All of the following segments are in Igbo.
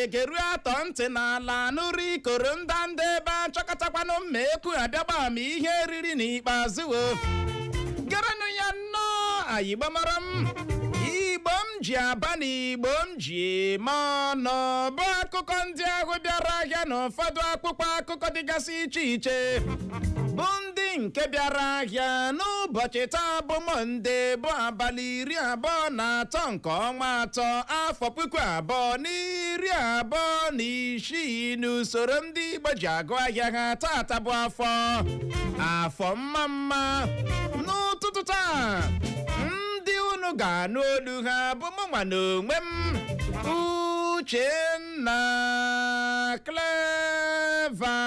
geru atọ ntị n'ala nụrụ ikoro ndanda ebe achọkọtakwanụ mma ekwu abịagba m ihe eriri n'ikpeazụ gerenụ ya nnọọ anyị gbamara m Igbo m ji aba na Igbo m ji eme ọnụ bụ akụkọ ndị ahụ bịara ahịa na ụfọdụ akwụkwọ akụkọ dịgasị iche iche bụ ndị nke bịara ahịa n'ụbọchị taa bụ Mọnde bụ abalị 23 nke ọnwa 3 afọ 2026 n'usoro ndị Igbo ji agụ ahịa ha tata bụ afọ mma n'ụtụtụ taa ndị unu ga-anụ olu ha bụ mụnwa n'onwe m Uchenna Clever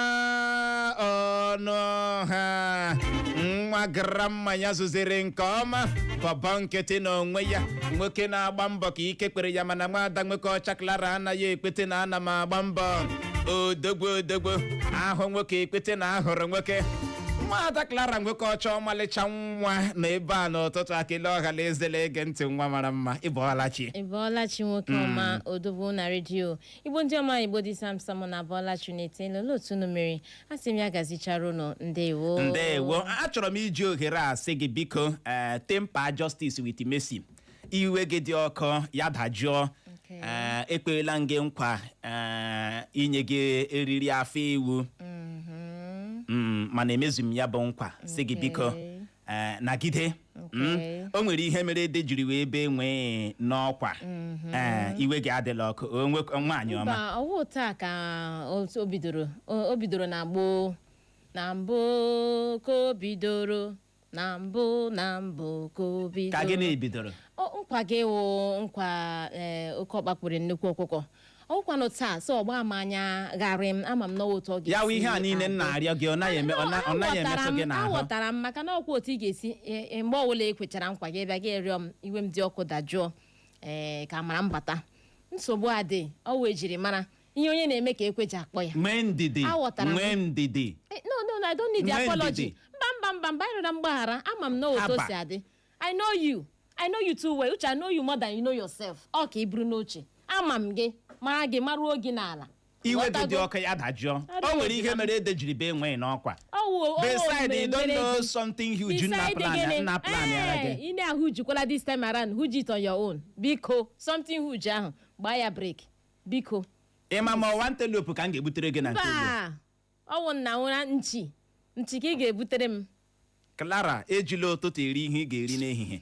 Ọnụha nwa gara mmanya zụziri nke ọma bọbọ nkịtị n'onwe ya nwoke na-agba mbọ ka ike kpere ya mana nwada nwoke ọcha Clara anaghị ekpete na ana m agba mbọ odogbo ahụ nwoke ekpete na ahụrụ nwoke nwada Clara nwoke ọcha ọmalịcha nwa na ebe a n'ụtụtụ akele ọhala ezele ege ntị nwa mara mma ịbọọlachi nwoke ọma odogbo na redio Igbo ndị ọma Igbo dị samsam na abọọlachi na-ete otu numeri asị m ya gazichara ụnụ ndewo achọrọ m iji ohere a sị gị biko temper justice with mercy iwe gị dị ọkụ ya dajụọ ekpeela gị nkwa inye gị eriri afọ ewu mana emezu m ya bụ nkwa sị gị biko nagide o nwere ihe mere ede jiri wee ebe nwee n'ọkwa iwe gị adịla ọkụ nwaanyị ọma ọwụ taa ka o bidoro na mbụ ka o bidoro na mbụ ka o bidoro ka gị na-ebidoro nkwa gị wụ nkwa oke ọkpa kpụrụ nnukwu ọkụkọ ọkwanụ taa so ọgba amanya gharị m ama m n'otu ọ ga-esi ya wụ ihe a niile na-arịọ gị ọ naghị emetụ gị n'ahụ aghọtara m maka na ọkwa otu ị ga-esi mgbe ọbụla ekwechara nkwa gị bịa gị rịọ m iwe m dị ọkụ dajụọ ka mara mbata nsogbu adị ọ wee jiri mara ihe onye na-eme ka ekweji akpọ ya nwee ndidi no I don't need the apology mba ịrịọ na mgbaghara ama m n'otu o si adị I know you too well. Uche, I know you more than you know yourself. Ka ị bụrụ n'oche ama m gị mara gị maruo gị n'ala iwe gị dị ọkụ ya dajụọ o nwere ihe mere ede jiri be enweghị n'ọkwa beside you don't know something huge na plan ya gị ị na-ahụ jikwala this time around who it on your own biko something huge ahụ gbaa ya break biko ịma ma ọwa antelope ka m ga-ebutere gị na nke ọwụ nna nwụra nchi ka ị ga-ebutere m Clara ejila ụtụtụ eri ihe ị ga-eri n'ehihie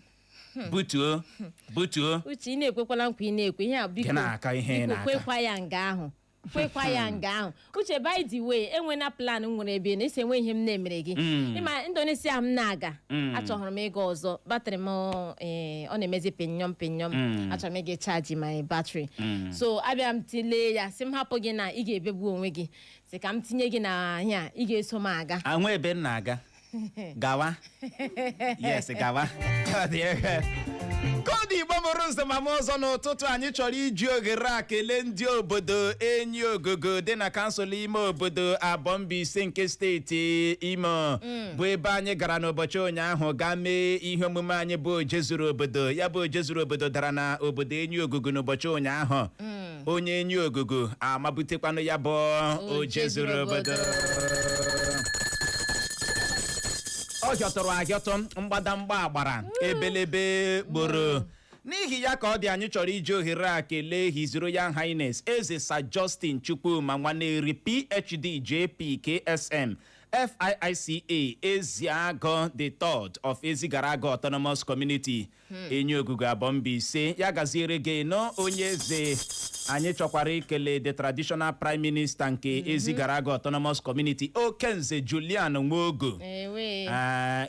butuo uche ị na-ekwekwala nkwa ị na-ekwe ihe a biko kwekwa ya nga ahụ uche by the way enwena plan nwere ebe na-esi enwe ihe m na-emere gị ịma Indonesia m na-aga achọhụrụ m ịga ọzọ batrị m ọ na-emezi pinyom achọrọ m ịga chaji my battery so abịa m tile ya si m hapụ gị na ị ga-ebebu onwe gị si ka m tinye gị na ya ị ga-eso m aga ahụ ebe m na-aga gawa yes gawa kodi Igbo mụrụ nzemama ọzọ n'ụtụtụ anyị chọrọ iji oghere a kelee ndị obodo Enyi Ogogo dị na kansụl ime obodo Abọmbaise nke steeti Imo bụ ebe anyị gara n'ụbọchị ụnyaahụ gaa mee ihe omume anyị bụ oje zuru obodo ya bụ oje zuru obodo dara na obodo Enyi Ogogo n'ụbọchị ụnyaahụ onye Enyi Ogogo amabutekwanụ ya bụ oje zuru obodo ọ hịọtụrụ ahịọtụ mgbadamgba agbara ebelebe gboro n'ihi ya ka ọ dị anyị chọrọ iji ohere a kelee His Royal Highness Eze Sir Justin Chukwuma Nwaneri PhD JP KSM FIICA Eziago the Third of Ezigaraga Autonomous Community Enyi Ogogo Abọmbaise ya gaziere gị nọ onye eze anyị chọkwara ikele the traditional prime minister nke Ezigaraga Autonomous Community Okenze Julian Nwogo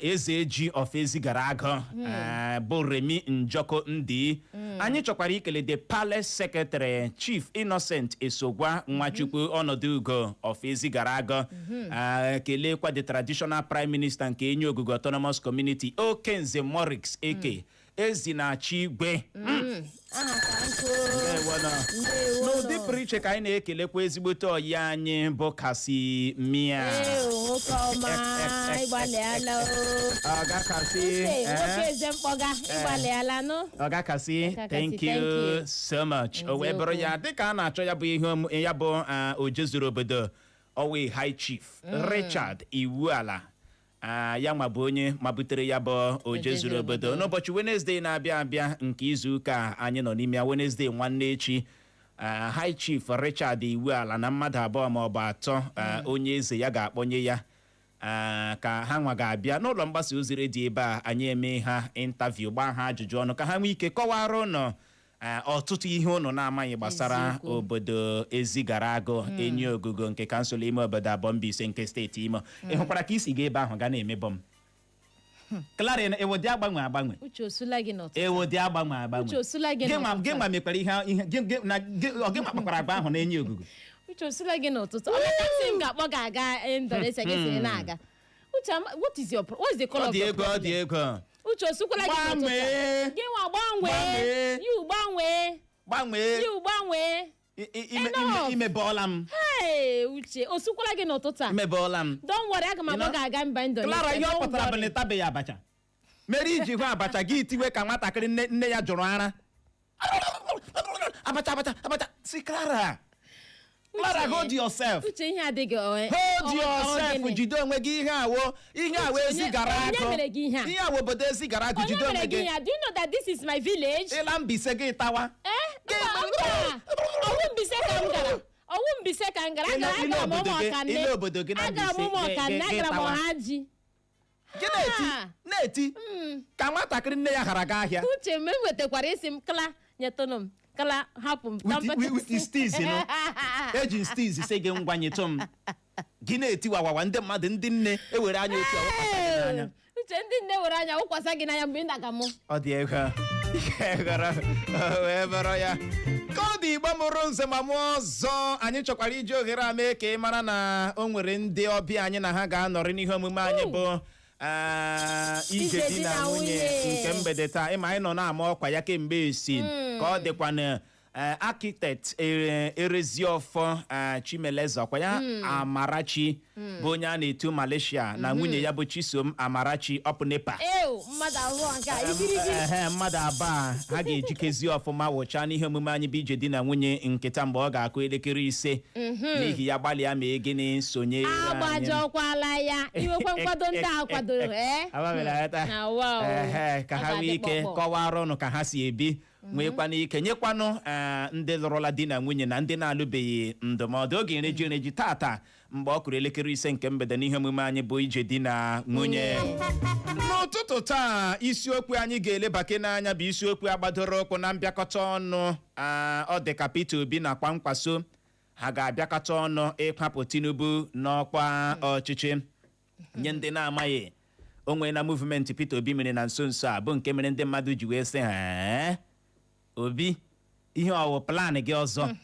eze ji of Ezigaraga bụ Remi Njoko Ndi anyị chọkwara ikele the palace secretary Chief Innocent Esogwa Nwachukwu ọnọdụ ugo of Ezigaraga kelekwa the traditional prime minister nke Enyi Ogogo Autonomous Community Okenze Morix Eke Ezinachi Igwe n'ụdị pụrụ iche ka anyị na-ekelekwa ezigbote ọyị anyị bụ kasị mia ọga kasị thank you so much o wee bụrụ ya dịka a na-achọ ya bụ ihe ya bụ oje zuru obodo ọwụ high chief Richard Iwuala ya nwa bụ onye mabutere ya bụ oje zuru obodo n'ụbọchị Wednesday na-abịa abịa nke izu ụka anyị nọ n'ime ya Wednesday nwanne echi high chief Richard Iwuala na mmadụ abụọ ma ọ bụ atọ onye eze ya ga-akpọnye ya ka ha nwa ga-abịa n'ụlọ mgbasa ozi redio ebe a anyị eme ha interview gbaa ha ajụjụ ọnụ ka ha nwee ike kọwara ụnụ ọtụtụ ihe ụnụ na-amaghị gbasara obodo Ezigara Agụ Enyi Ogugo nke kansụl ime obodo abụọ Mbaise nke steeti Imo ị hụkwara ka isi ga ebe ahụ ga na-emebọ m Clara ewodi agbanwe agbanwe ewodi agbanwe agbanwe gị nwa mekwara ihe gị kpakwara agba ahụ na-Enyi Ogugo Uche osula gị n'ụtụtụ ọ kasị m ga-akpọ ga-aga Indonesia gị siri na-aga Uche what is the color of your problem? Ọ dị ego Uche osukwala gị n'ụtụtụ gị nwa gbanwee imebọọla m Uche osukwala gị n'ụtụtụ a imebọọla m don't worry aga m akpọ ga-aga mba Indonesia Clara ihe ọ pụtara bụ na ịtabeghị abacha mere iji hụ abacha gị itiwe ka nwatakịrị nne ya jụrụ ara abacha si Clara hold yourself. Uche ihe adịghị hold yourself. Jide onwe gị ihe awo Ezigara Agụ. Ihe awo obodo Ezigara Agụ jide onwe gị. Do you know that this is my village? Ịla Mbaise gị tawa. Ọwụ Mbaise ka m gara. Agara m ụmụ obodo gị na Mbaise. Agara m ụmụ ọkanne, agara m ọhaji. Gị na-eti ka nwatakịrị nne ya hara gị ahịa. Uche m wetakwara isi m kla nyetụnụ m. Kala hapụ m with steez no eji steez se gị ngwa nyetụ m gị na-eti wawawa ndị mmadụ ndị nne ewere anya otu anya Uche ndị nne were anya wụkwasa gị n'anya mgbe ị na-aga mụ ọ dị ego wee bụrụ ya ka ọ dị Igbo mụrụ nze ma mụọ ọzọ anyị chọkwara iji ohere a mee ka ị mara na o nwere ndị ọbịa anyị na ha ga-anọrị n'ihe omume anyị bụ ije di na nwunye nke mgbede taa ịma anyị nọ na-ama ọkwa ya kemgbe esi ka ọ dịkwa na architect Ereziofo Chimeleze ọkwa ya Amarachi bụ onye a na-etu Malaysia na nwunye ya bụ Chisom Amarachi Ọpụnepa mmadụ abụọ ha ga-ejikezi ọfụma wụcha n'ihe omume anyị bụ ije di na nwunye nketa mgbe ọ ga-akụ elekere 5 n'ihi ya gbalịa mee gịnị sonye agbajokwala ya iwekwe nkwado ndị a kwadoro ka ha nwee ike kọwara ụnụ ka ha si ebi nwekwana ike nyekwanụ ndị lụrụla di na nwunye na ndị na-alụbeghị ndụmọdụ oge ereji tata mgbe ọ kụrụ elekere 5 nke mgbede n'ihe omume anyị bụ ije di na nwunye n'ụtụtụ taa isiokwu anyị ga-elebake n'anya bụ isiokwu agbadoro ụkwụ na mbịakọta ọnụ ọ dị ka Peter Obi na Kwankwaso ha ga-abịakọta ọnụ ịkwapụ Tinubu n'ọkwa ọchịchị nye ndị na-amaghị onwe na movement Peter Obi mere na nso nso a bụ nke mere ndị mmadụ ji wee sị ha Obi ihe ọwụ plan gị ọzọ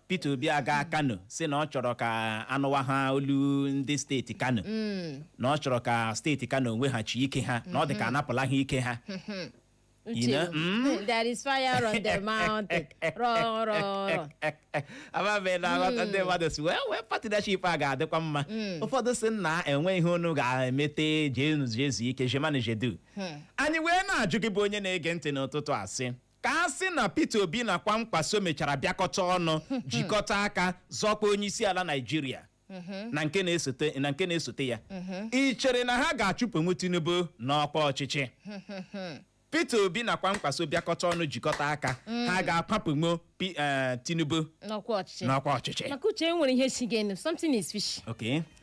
Peter Obi aga Kano si na ọ chọrọ ka anụwa ha olu ndị steeti Kano na ọ chọrọ ka steeti Kano nweghachi ike ha na ọ dị ka anapụla ha ike ha there is fire on the mountain ndị mmadụ si wee partnership a ga-adịkwa mma ụfọdụ si na enwe ihe unu ga-emete jezu ike jemana jedu anyị wee na-ajụ gị bụ onye na-ege ntị n'ụtụtụ asị ka a sị na Peter Obi na Kwankwaso mechara bịakọta ọnụ jikọta aka zọkwa onyeisiala Naịjirịa na nke na-esote ya ị chere na ha ga-achụpunwu Tinubu n'ọkwa ọchịchị Peter Obi na Kwankwaso bịakọta ọnụ jikọta aka ha ga-akpapụnwo Tinubu n'ọkwa ọchịchị maka uche enwere ihe shigenu something is fish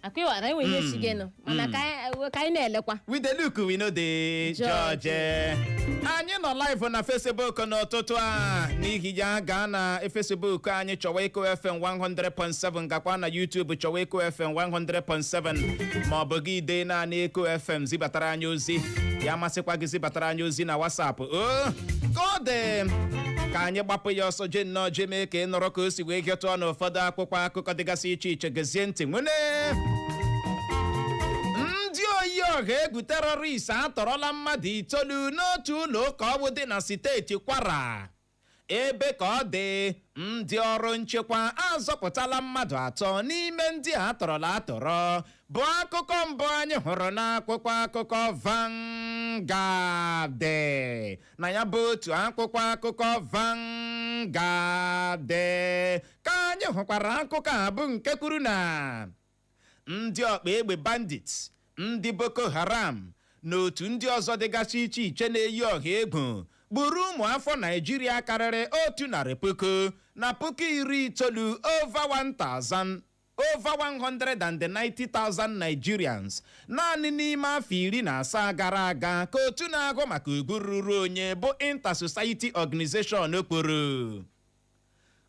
akwịwara enwere ihe shigenu mana ka anyị na-elekwa with the look we know the judge anyị nọ live na Facebook n'ụtụtụ a n'ihi ya gaa na Facebook anyị chọwa Eko FM 100.7 gakwa na YouTube chọwa Eko FM 100.7 ma ọ bụ gị ide naanị Eko FM zibatara anyị ozi ya masịkwa gị zibatara anyị ozi na WhatsApp ka ọ dị ka anyị gbapụ ya ọsọ je nnọọ je mee ka ị nọrọ ka o si wee gịtụọ n'ụfọdụ akwụkwọ akụkọ dịgasị iche iche gezie ntị nwene ndị oyi iyi ọha egwu terọrist atọrọla mmadụ 9 n'otu ụlọ ụka ọ bụ dị na steeti Kwara. Ebe ka ọ dị, ndị ọrụ nchekwa azọpụtala mmadụ 3 n'ime ndị a atọrọla atọrọ, bụ akụkọ mbụ anyị hụrụ n'akwụkwọ akụkọ Vanguard. Na ya bụ otu akwụkwọ akụkọ Vanguard ka anyị hụkwara akụkọ a bụ nke kwuru na ndị ọkpa egbe bandits, ndị Boko Haram na otu ndị ọzọ dịgasị iche iche na-eyi ọha egwu gburu ụmụ afọ Naịjirịa karịrị 190,000 na 90,000 over 190,000 Nigerians naanị n'ime afọ 17 gara aga, ka otu na-agụ maka ugwu ruru onye bụ Inter-Society Organization kwuru.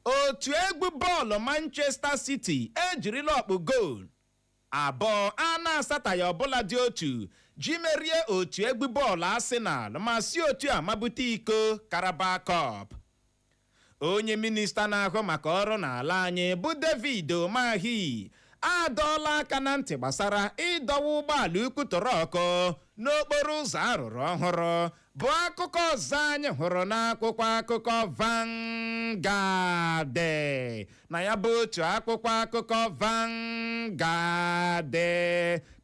Otu egwu bọọlụ Manchester City ejirila ọkpụ goolu 2 na-asataghị ọbụla dị otu ji merie otu egwu bọọlụ Arsenal ma si otu a mabute iko Carabao Cup. Onye minista na-ahụ maka ọrụ n'ala anyị bụ David Umahi adọọla aka na ntị gbasara ịdọwa ụgbọala ukwu tọrọkọ n'okporo ụzọ arụrụ ọhụrụ, bụ akụkọ ọzọ anyị hụrụ n'akwụkwọ akụkọ Vanguard. Na ya bụ otu akwụkwọ akụkọ Vanguard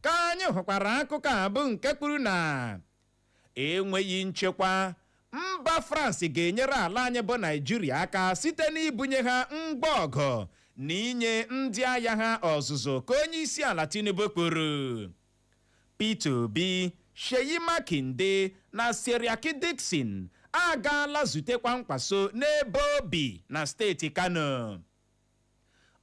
ka anyị hụkwara akụkọ a bụ nke kwuru na enweghị nchekwa, mba France ga-enyere ala anyị bụ Naịjirịa aka site n'ibunye ha ngwa ọgụ na inye ndị agha ha ọzụzụ, ka onyeisiala Tinubu kwuru. Peter Obi, Sheyi Makinde na Seriaki Dixon agaala zute Kwankwaso n'ebe obi na steeti Kano.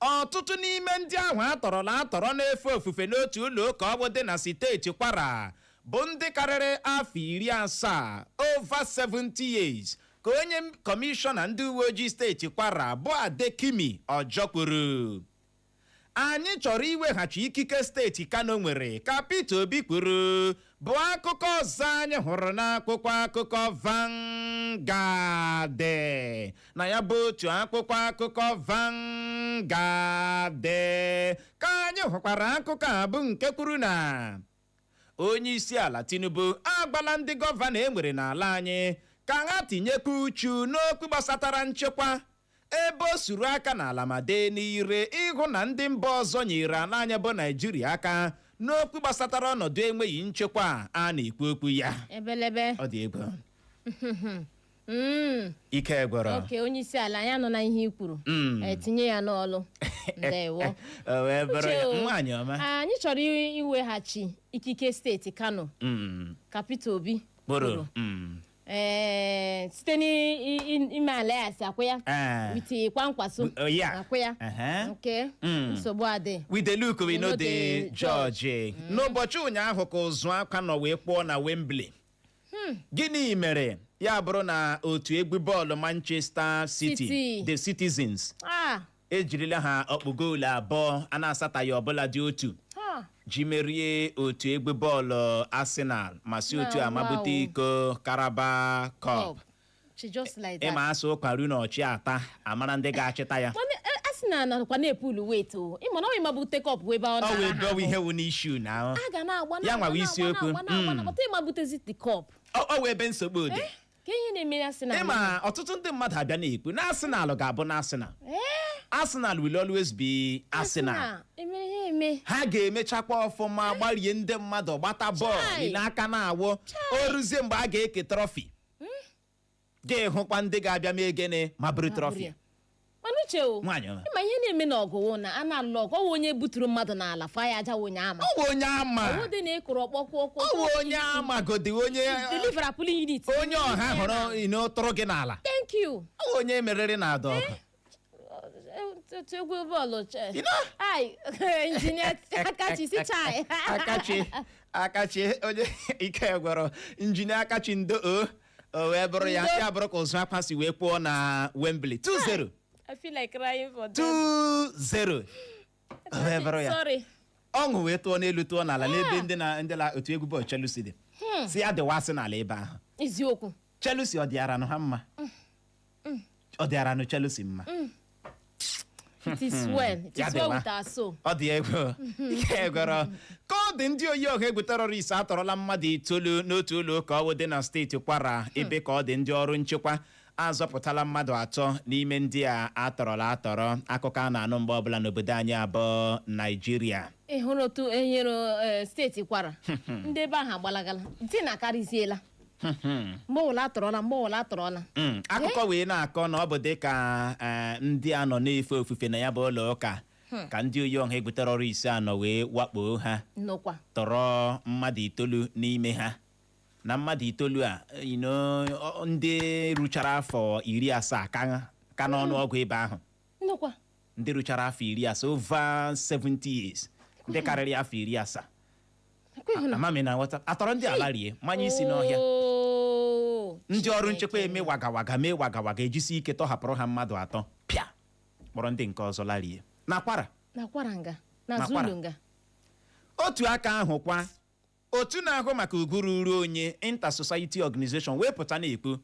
Ọtụtụ n'ime ndị ahụ atọrọla atọrọ na-efe ofufe n'otu ụlọ ụka ọ bụ dị na steeti Kwara bụ ndị karịrị afọ 70 over 70 years, ka onye kọmishọna ndị uwe ojii steeti Kwara bụ Adekimi Ọjọ kwuru. Anyị chọrọ iweghachi ikike steeti Kano nwere, ka Peter Obi kwuru, bụ akụkọ ọzọ anyị hụrụ n'akwụkwọ akụkọ Vanguard. Na ya bụ otu akwụkwọ akụkọ Vanguard ka anyị hụkwara akụkọ a bụ nke kwuru na onyeisiala Tinubu agbala ndị gọvanọ enwere n'ala anyị ka ha tinyekwa uchu n'okwu gbasatara nchekwa, ebe o suru aka n'ala ma dee n'ire ịhụ na ndị mba ọzọ nyere ala anyị bụ Naịjirịa aka n'okwu gbasatara ọnọdụ enweghị nchekwa a na-ekwu okwu ya. Ebelebe Ọ dị egwu. Ike gwọrọ. Oke, onyeisiala ya nọ na ihe i kwuru, etinye ya n'ọlụ. Ndewo. Wee bụrụ ya nwaanyị ọma. Anyị chọrọ iweghachi ikike steeti Kano, ka Peter Obi Bụrụ. site n'ime alliance akwa ya with Kwankwaso akwa ya nke nsogbu adị. With the look we know the George. N'ụbọchị ụnyaahụ ka ụzụ aka nọ wee kpọọ na Wembley. Gịnị mere? Ya bụrụ na otu egwu bọọlụ Manchester City, the Citizens, ejirila ha ọkpụ goolu 2 a na-asataghị ọbụla dị otu ji merie otu egwu bọọlụ Arsenal ma si otu a mabute iko Carabao Cup. Ịma asụ ụkwaru na ọchị ata amara ndị ga-achịta ya. Arsenal nakwa na-epulu wet o. Ịma na ọ mabute cup wee ba ọ na. Ọ wee dọwa ihe wụ n'issue na. A ga na-agba na. Ya nwa isiokwu. Ọtọ ịmabutezi the cup. Ọ wee ebe nsogbu dị. Ka ihe na-eme Arsenal. Ịma ọtụtụ ndị mmadụ abịa na-ekwu na Arsenal ga-abụ na Arsenal. Arsenal will always be Arsenal. Ha ga-emechakwa ọfụma gbarie ndị mmadụ gbata bọọlụ n'aka na-awụ o ruzie mgbe a ga-eke trọfi. Ga-ehụkwa ndị ga-abịa mee gịnị ma bụrụ trọfi. Manuche o. Ịma ihe na-eme n'ọgụ na a na-alụ ọgụ onye buturu mmadụ n'ala fa ya aja onye ama. Ọ onye ama. Ọ dị na ịkụrụ ọkpọkụ. Ọ onye ama godi onye deliver pulling unit. Onye ọha hụrụ ịnọtụrụ gị n'ala. Thank you. Ọ onye meriri na ada ọgụ. Egwu bọọlụ injinia Akachi si chai. Akachi onye ike gwọrọ injinia Akachi ndo o wee bụrụ ya bụrụ ka ụzụ akwa si wee pụọ na Wembley 2-0. I feel like crying for them. 2-0. Wee bụrụ ya. Sorry. Ọṅụ wee tụọ n'elu tụọ n'ala n'ebe ndị na otu egwu bọọlụ Chelsea dị. Si ya dịwa Arsenal ebe ahụ. Eziokwu. Chelsea ọ dịara nụ ha mma. Ọ dịara nụ Chelsea mma. It is well. It is well with our soul. Ọ dị egwu. Ike gwọrọ. Ka ọ dị ndị oyi ọha egwu terọrist atọrọla mmadụ 9 n'otu ụlọ ụka ọwụ dị na steeti Kwara ebe ka ọ dị ndị ọrụ nchekwa azọpụtala mmadụ 3 n'ime ndị a atọrọ akụkọ a na-anụ mgbe ọbụla n'obodo anyị abụọ Naijiria. ị hụrụ otu enyere steeti Kwara ndị ebe ahụ agbalagala dị na karịziela mgbe ụla atọrọla akụkọ wee na-akọ na ọ bụ dị ka ndị a nọ na-efe ofufe na ya bụ ụlọ ụka ka ndị oyi ọha egwu terọrist anọ wee wakpo ha tọrọ mmadụ 9 n'ime ha na mmadụ 9 a ndị rụchara afọ 70 ka n'ọnụọgụ ebe ahụ ndị rụchara afọ 70 over 70 years ndị karịrị afọ 70 amami na nghọta atọrọ ndị ala rie mmanya isi n'ọhịa ndị ọrụ nchekwa eme wagawaga ejisi ike tọhapụrụ ha mmadụ 3 pịa kpọrọ ndị nke ọzọ larie na Kwara na Zulu nga. Otu aka ahụ kwa otu na-ahụ maka ugwu ruru onye Inter-Society Organization wee pụta na-ekwu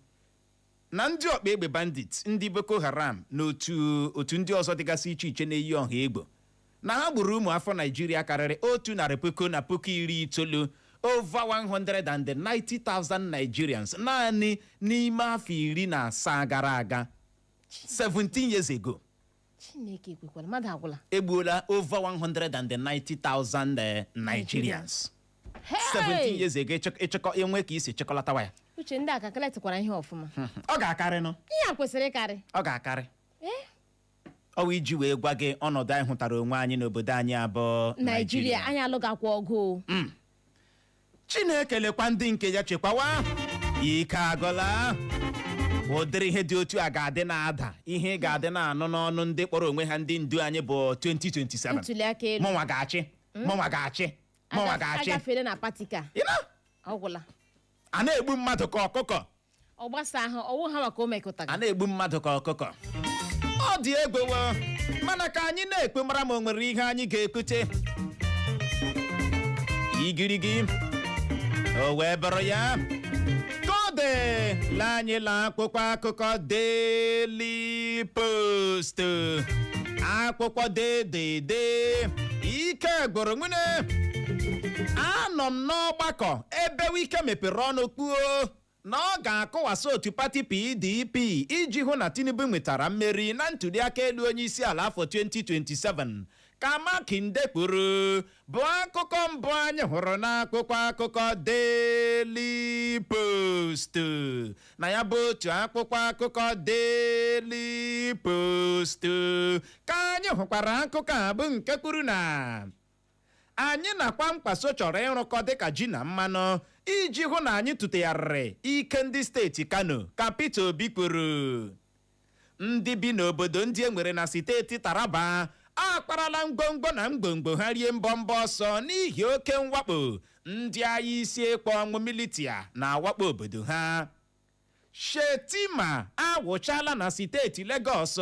na ndị ọkpa egbe bandit ndị Boko Haram na otu ndị ọzọ dịgasị iche iche na-eyi ọha egbo na ha gburu ụmụ afọ Naijiria karịrị 190,000 over 190,000 Nigerians naanị n'ime afọ 17 gara aga 17 years ago. Chineke ekwekwala mmadụ agwụla. Egbuola over 190,000 Nigerians. 17 years ago enwe ka isi chịkọlatawa ya. Uche ndị aka keletekwara ihe ọfụma. Ọ ga-akarị nụ. Ihe a kwesịrị ịkarị. Ọ ga-akarị. Ọ wụ iji wee gwa gị ọnọdụ anyị hụtara onwe anyị n'obodo anyị abụọ Naijiria. Anyị alụgakwa ọgụ. Chineke lekwa ndị nke ya chekwawa ike agụla. Ụdịrị ihe dị otu a ga-adị na-ada ihe ga-adị na-anụ n'ọnụ ndị kpọrọ onwe ha ndị ndu anyị bụ 2027 ntuli aka elu mụnwa ga-achị agafere na pati ka ọgwụla a na-egbu mmadụ ka ọkụkọ ọ gbasa ahụ ọwụ ha maka o mekọtaga a na-egbu mmadụ ka ọkụkọ ọ dị egbewo mana ka anyị na-ekpe mara ma o nwere ihe anyị ga-ekute igirigi o wee bụrụ ya la anyị la akwụkwọ akụkọ Daily Post akwụkwọ dede ike gwụrụ nwune anọ m n'ọgbakọ ebe Wike mepere ọnụ kwuo na ọ ga-akọwasị otu pati PDP iji hụ na Tinubu nwetara mmeri na ntụliaka elu onyeisiala afọ 2027 ka Makinde kwuru bụ akụkọ mbụ anyị hụrụ n'akwụkwọ akụkọ Daily Post na ya bụ otu akwụkwọ akụkọ Daily Post ka anyị hụkwara akụkọ a bụ nke kwuru na anyị na Kwankwaso chọrọ ịrụkọ dịka ji na mmanụ iji hụ na anyị tụtegharịrị ike ndị steeti Kano ka Peter Obi kwuru. Ndị bi n'obodo ndị e nwere na steeti Taraba akparala ngwongwo ha rie mbọmbọ ọsọ n'ihi oke mwakpo ndị agha isi ekpo ọnwụ militia na-awakpo obodo ha. Shetima awụchala na steeti Lagos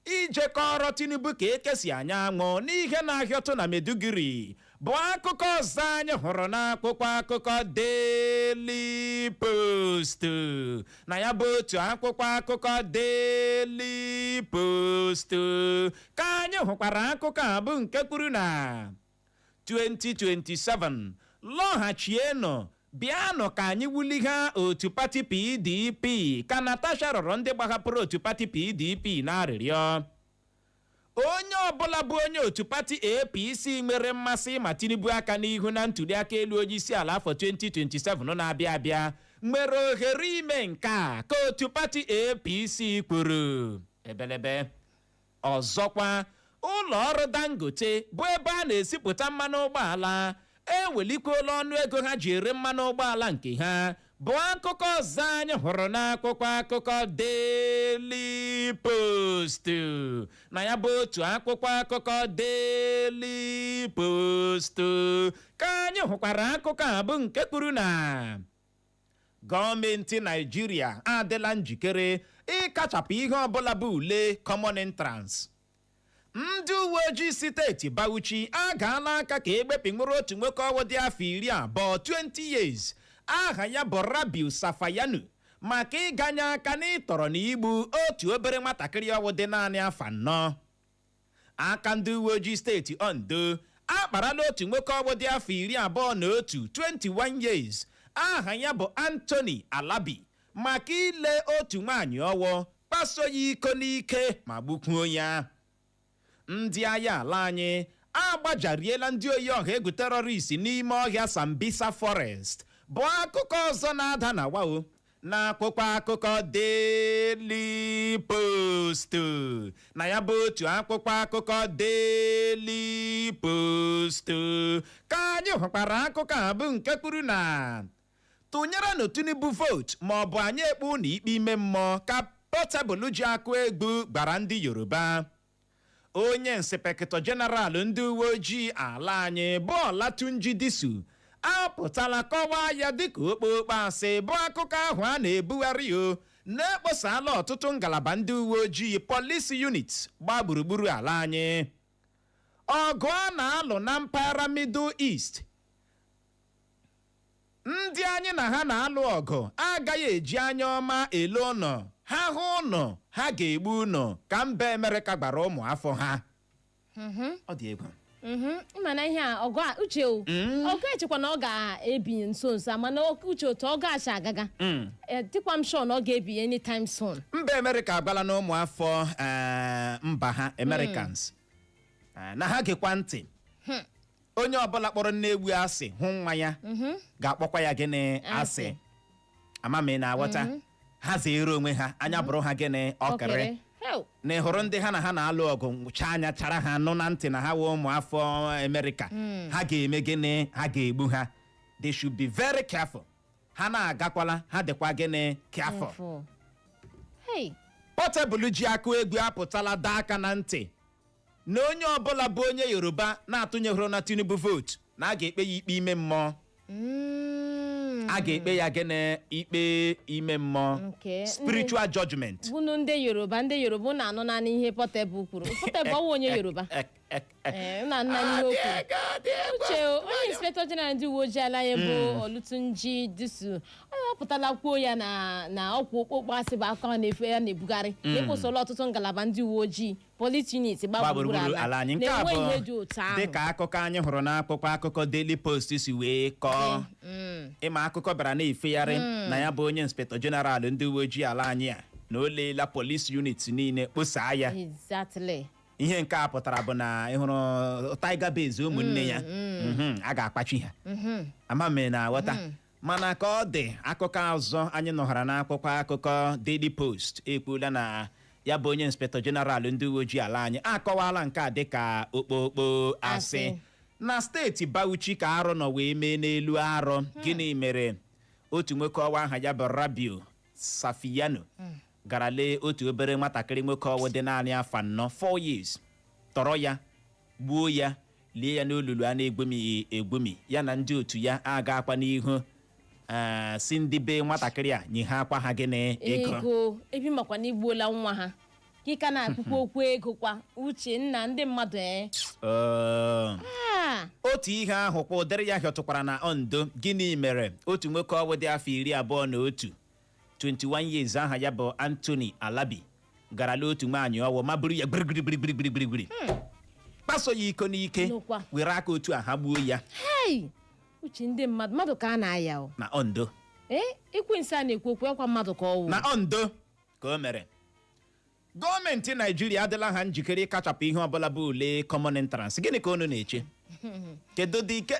ijekọrọ Tinubu ka ekesi anya aṅụ n'ihe na-ahịọtụ na Meduguri bụ akụkọ ọzọ anyị hụrụ n'akwụkwọ akụkọ Daily Post na ya bụ otu akwụkwọ akụkọ Daily Post ka anyị hụkwara akụkọ a bụ nke kwuru na 2027 lọghachienụ bịanụ ka anyị wuligha otu pati PDP ka Natasha rọrọ ndị gbahapụrụ otu pati PDP n'arịrịọ. Onye ọbụla bụ onye otu pati APC nwere mmasị ma Tinubu aka n'ihu na ntụliaka elu onyeisiala afọ 2027 na-abịa abịa nwere ohere ime nke a ka otu pati APC kwuru. Ebelebe ọzọkwa ụlọ ọrụ Dangote bụ ebe a na-esipụta mmanụ ụgbọala ewelikwuola ọnụ ego ha ji ere mmanụ ụgbọala nke ha bụ akụkọ ọzọ anyị hụrụ n'akwụkwọ akụkọ Daily Post na ya bụ otu akwụkwọ akụkọ Daily Post ka anyị hụkwara akụkọ a bụ nke kwuru na gọọmenti Naijiria adịla njikere ịkachapụ ihe ọbụla bụ ule common entrance. Ndị uwe ojii steeti Bauchi agaala aka ka egbepịnwụrụ otu nwoke ọwụ dị afọ 20 years aha ya bụ Rabiu Safayanu maka ịganye aka n'ịtọrọ na igbu otu obere nwatakịrị ọwụ dị naanị afọ 4. Aka ndị uwe ojii steeti Ondo akparala otu nwoke ọgbọ dị afọ 21 21 years aha ya bụ Anthony Alabi maka ile otu nwaanyị ọwọ kpaso ya iko n'ike ma gbukwuo ya. Ndị agha ala anyị agbajariela ndị oyi ọha egwu terọrist n'ime ọhịa Sambisa Forest bụ akụkọ ọzọ na-ada na wao n'akwụkwọ akụkọ Daily Post. na ya bụ otu akwụkwọ akụkọ Daily Post ka anyị hụkwara akụkọ a bụ nke kwuru na tụnyere na Tinubu vote ma ọ bụ anyị ekpu na ikpe ime mmụọ ka Portable ji akụ egwu gbara ndị Yoruba. Onye Inspector General ndị uwe ojii ala anyị bụ Olatunji Disu apụtala kọwaa ya dịka okpokpo asị bụ akụkọ ahụ a na-ebugharị na-ekposala ọtụtụ ngalaba ndị uwe ojii police unit gba gburugburu ala anyị. Ọgụ a na-alụ na mpaghara Middle East, ndị anyị na ha na-alụ ọgụ agaghị eji anya ọma ele ụnọ ha hụ ụnọ ha ga-egbu ụnọ ka mba Amerịka gbara ụmụ afọ ha. Ọ dị egwu. Mana ihe a ọgụ a uche ọgụ echekwa na ọ ga-ebi nso nso mana uche otu ọ ga-acha agaga dịkwa m sure na ọ ga-ebi anytime soon. Mba Amerịka agbala na ụmụ afọ mba ha Americans na ha gekwa ntị. Onye ọbụla kpọrọ nne egwu asị hụ nwa ya ga-akpọkwa ya gịnị asị. Amami na aghọta ha zeere onwe ha anya bụrụ ha gịnị ọkịrị na ịhụrụ ndị ha na ha na-alụ ọgụ nwụcha anya chara ha nụ na ntị na ha wee ụmụ afọ Amerịka ha ga-eme gịnị ha ga-egbu ha. They should be very careful. Ha na-agakwala ha dịkwa gịnị careful. Portable ji akụ egwu apụtala daa aka na ntị na onye ọbụla bụ onye Yoruba na-atụnyehụrụ na Tinubu vote na a ga-ekpe ya ikpe ime mmụọ. A ga-ekpe ya gịnị ikpe ime mmụọ spiritual judgment. Bunu ndị Yoruba na-anụ naanị ihe Portable kwuru. Portable ọwụ onye Yoruba na nna ihe o kwuru. Uche onye Inspector General ndị uwe ojii ala ya bụ Olatunji Disu onye ọpụtala kwuo ya na ọkwa okpokpo asị bụ akụkọ na-efu ya na-ebugharị ekwụsịla ọtụtụ ngalaba ndị uwe ojii police unit gbagburu ala anyị. Nke a bụ dịka akụkọ anyị hụrụ n'akwụkwọ akụkọ Daily Post si wee kọọ. Ịma akụkọ bịara na-efegharị na ya bụ onye Inspector General ndị uwe ojii ala anyị a na o leela police unit niile kposaa ya. Ihe nke a pụtara bụ na ịhụrụ Tiger Base ụmụnne ya a ga-akpachi ha. Amami na aghọta. Mana ka ọ dị akụkọ ọzọ anyị nọghara n'akwụkwọ akụkọ Daily Post ekwuola na ya bụ onye Inspector General ndị uwe ojii ala anyị akọwala nke a dịka okpokpo asị. Na steeti Bauchi ka arụ nọ wee mee n'elu arụ. Gịnị mere otu nwoke ọwa aha ya bụ Rabiu Safiyano gara lee otu obere nwatakịrị nwoke ọwụ dị naanị afọ 4 years tọrọ ya gbuo ya lie ya n'olulu a na-egwumi ya na ndị otu ya aga-akwa n'ihu si ndị be nwatakịrị a nye ha akwa ha gịnị ego ebi makwa na igbuola nwa ha kika na-akwụkwọ okwu ego kwa uche nna ndị mmadụ otu ihe ahụ kwa ụdịrị ya hịọtụkwara na Ondo. Gịnị mere otu nwoke ọwụ dị afọ 21 21 years aha ya bụ Anthony Alabi garala otu nwaanyị ọwụ ma buru ya gbirigbirigbirigbirigbiri kpaso ya iko n'ike were aka otu a ha gbuo ya. Uche ndị mmadụ ka a na-aya na Ondo. Ekwensu a na-ekwu okwu ekwa mmadụ ka ọwụ na Ondo ka o mere. Gọọmenti Naijiria adịla ha njikere ịkachapụ ihe ọbụla bụ ule common entrance. Gịnị ka unu na-eche? Kedu dị ike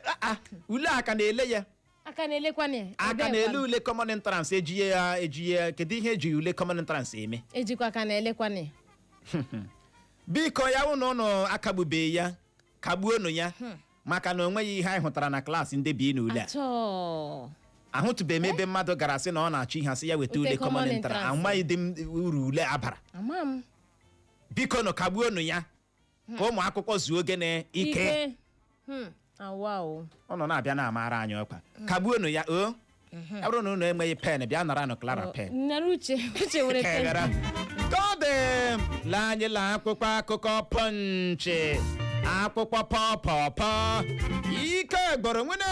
ule aka na-ele ya? Aka na-ele ule common entrance ejiye kedu ihe eji ule common entrance eme? Ejikwa aka na-elekwane. Biko ya ụnụ akagbubeghị ya kagbuonu ya maka na onweghị ihe anyị hụtara na klaasị ndị bi n'ule a. Ahụtụbeghị m ebe mmadụ gara sị na ọ na-achọ ihe asị ya weta ule common entrance. Amaghị dị m uru ule abara. Biko nụ kagbuonu ya ka ụmụ akwụkwọ zuo gịnị ike. Ọ nọ na-abịa na-amara anyị ọkwa. Kagbuonu ya ọ bụrụ na unu enweghị pen bịa nara nụ Clara pen. Ka ọ dị lee anyị la akwụkwọ akụkọ Punch akwụkwọ pọpọpọ ike gboro nwene.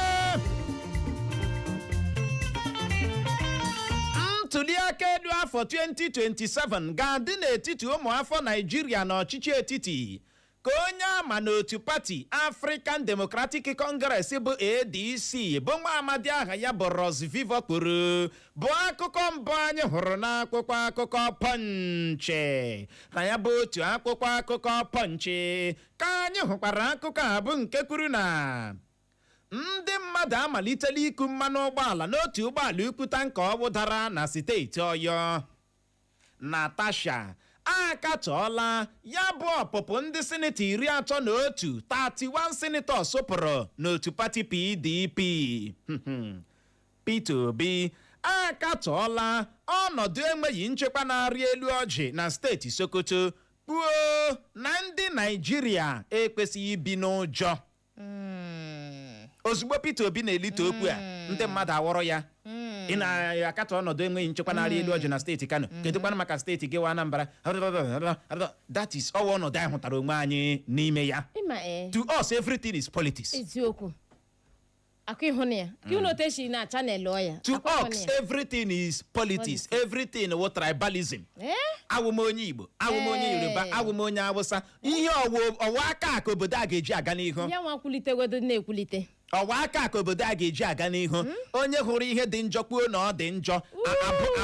Ntụliaka elu afọ 2027 ga-adị n'etiti ụmụ afọ Naịjirịa na ọchịchị etiti ka onye ama n'otu pati African Democratic Congress bụ ADC bụ nwa amadi aha ya bụ Rosvivo kwuru bụ akụkọ mbụ anyị hụrụ n'akwụkwọ akụkọ Punch. Na ya bụ otu akwụkwọ akụkọ Punch ka anyị hụkwara akụkọ a bụ nke kwuru na ndị mmadụ amalitela iku mmanụ ụgbọala n'otu ụgbọala ukwu tanka ọwụdara na steeti Ọyọ. Natasha akatọọla ya bụ ọpụpụ ndị sinetọ 31 sinetọ sopụrụ n'otu pati PDP. Peter Obi akatọọla ọnọdụ enweghị nchekwa na-arị elu ọjị na steeti Sokoto kwuo na ndị Naịjirịa ekwesịghị ibi n'ụjọ. Ozugbo Peter Obi na-elite okwu a ndị mmadụ awọrọ ya ị na-akatọ ọnọdụ enweghị nchekwa na-arị elu ọjị na steeti Kano, kedụkwana maka steeti gị wa Anambra. That is ọwa ọnọdụ anyị hụtara onwe anyị n'ime ya. To us everything is politics. Eziokwu. Akụ ịhụnụ ya ka unu oteshi na chanel ọya. To us everything is politics. Everything was tribalism. Awụ m onye Igbo, awụ m onye Yoruba, awụ m onye Awụsa. Ihe ọwa aka ka obodo a ga-eji aga n'ihu. Ya nwa kwulitegodo na-ekwulite. Ọwa aka ka obodo a ga-eji aga n'ihu. Onye hụrụ ihe dị njọ kwuo na ọ dị njọ,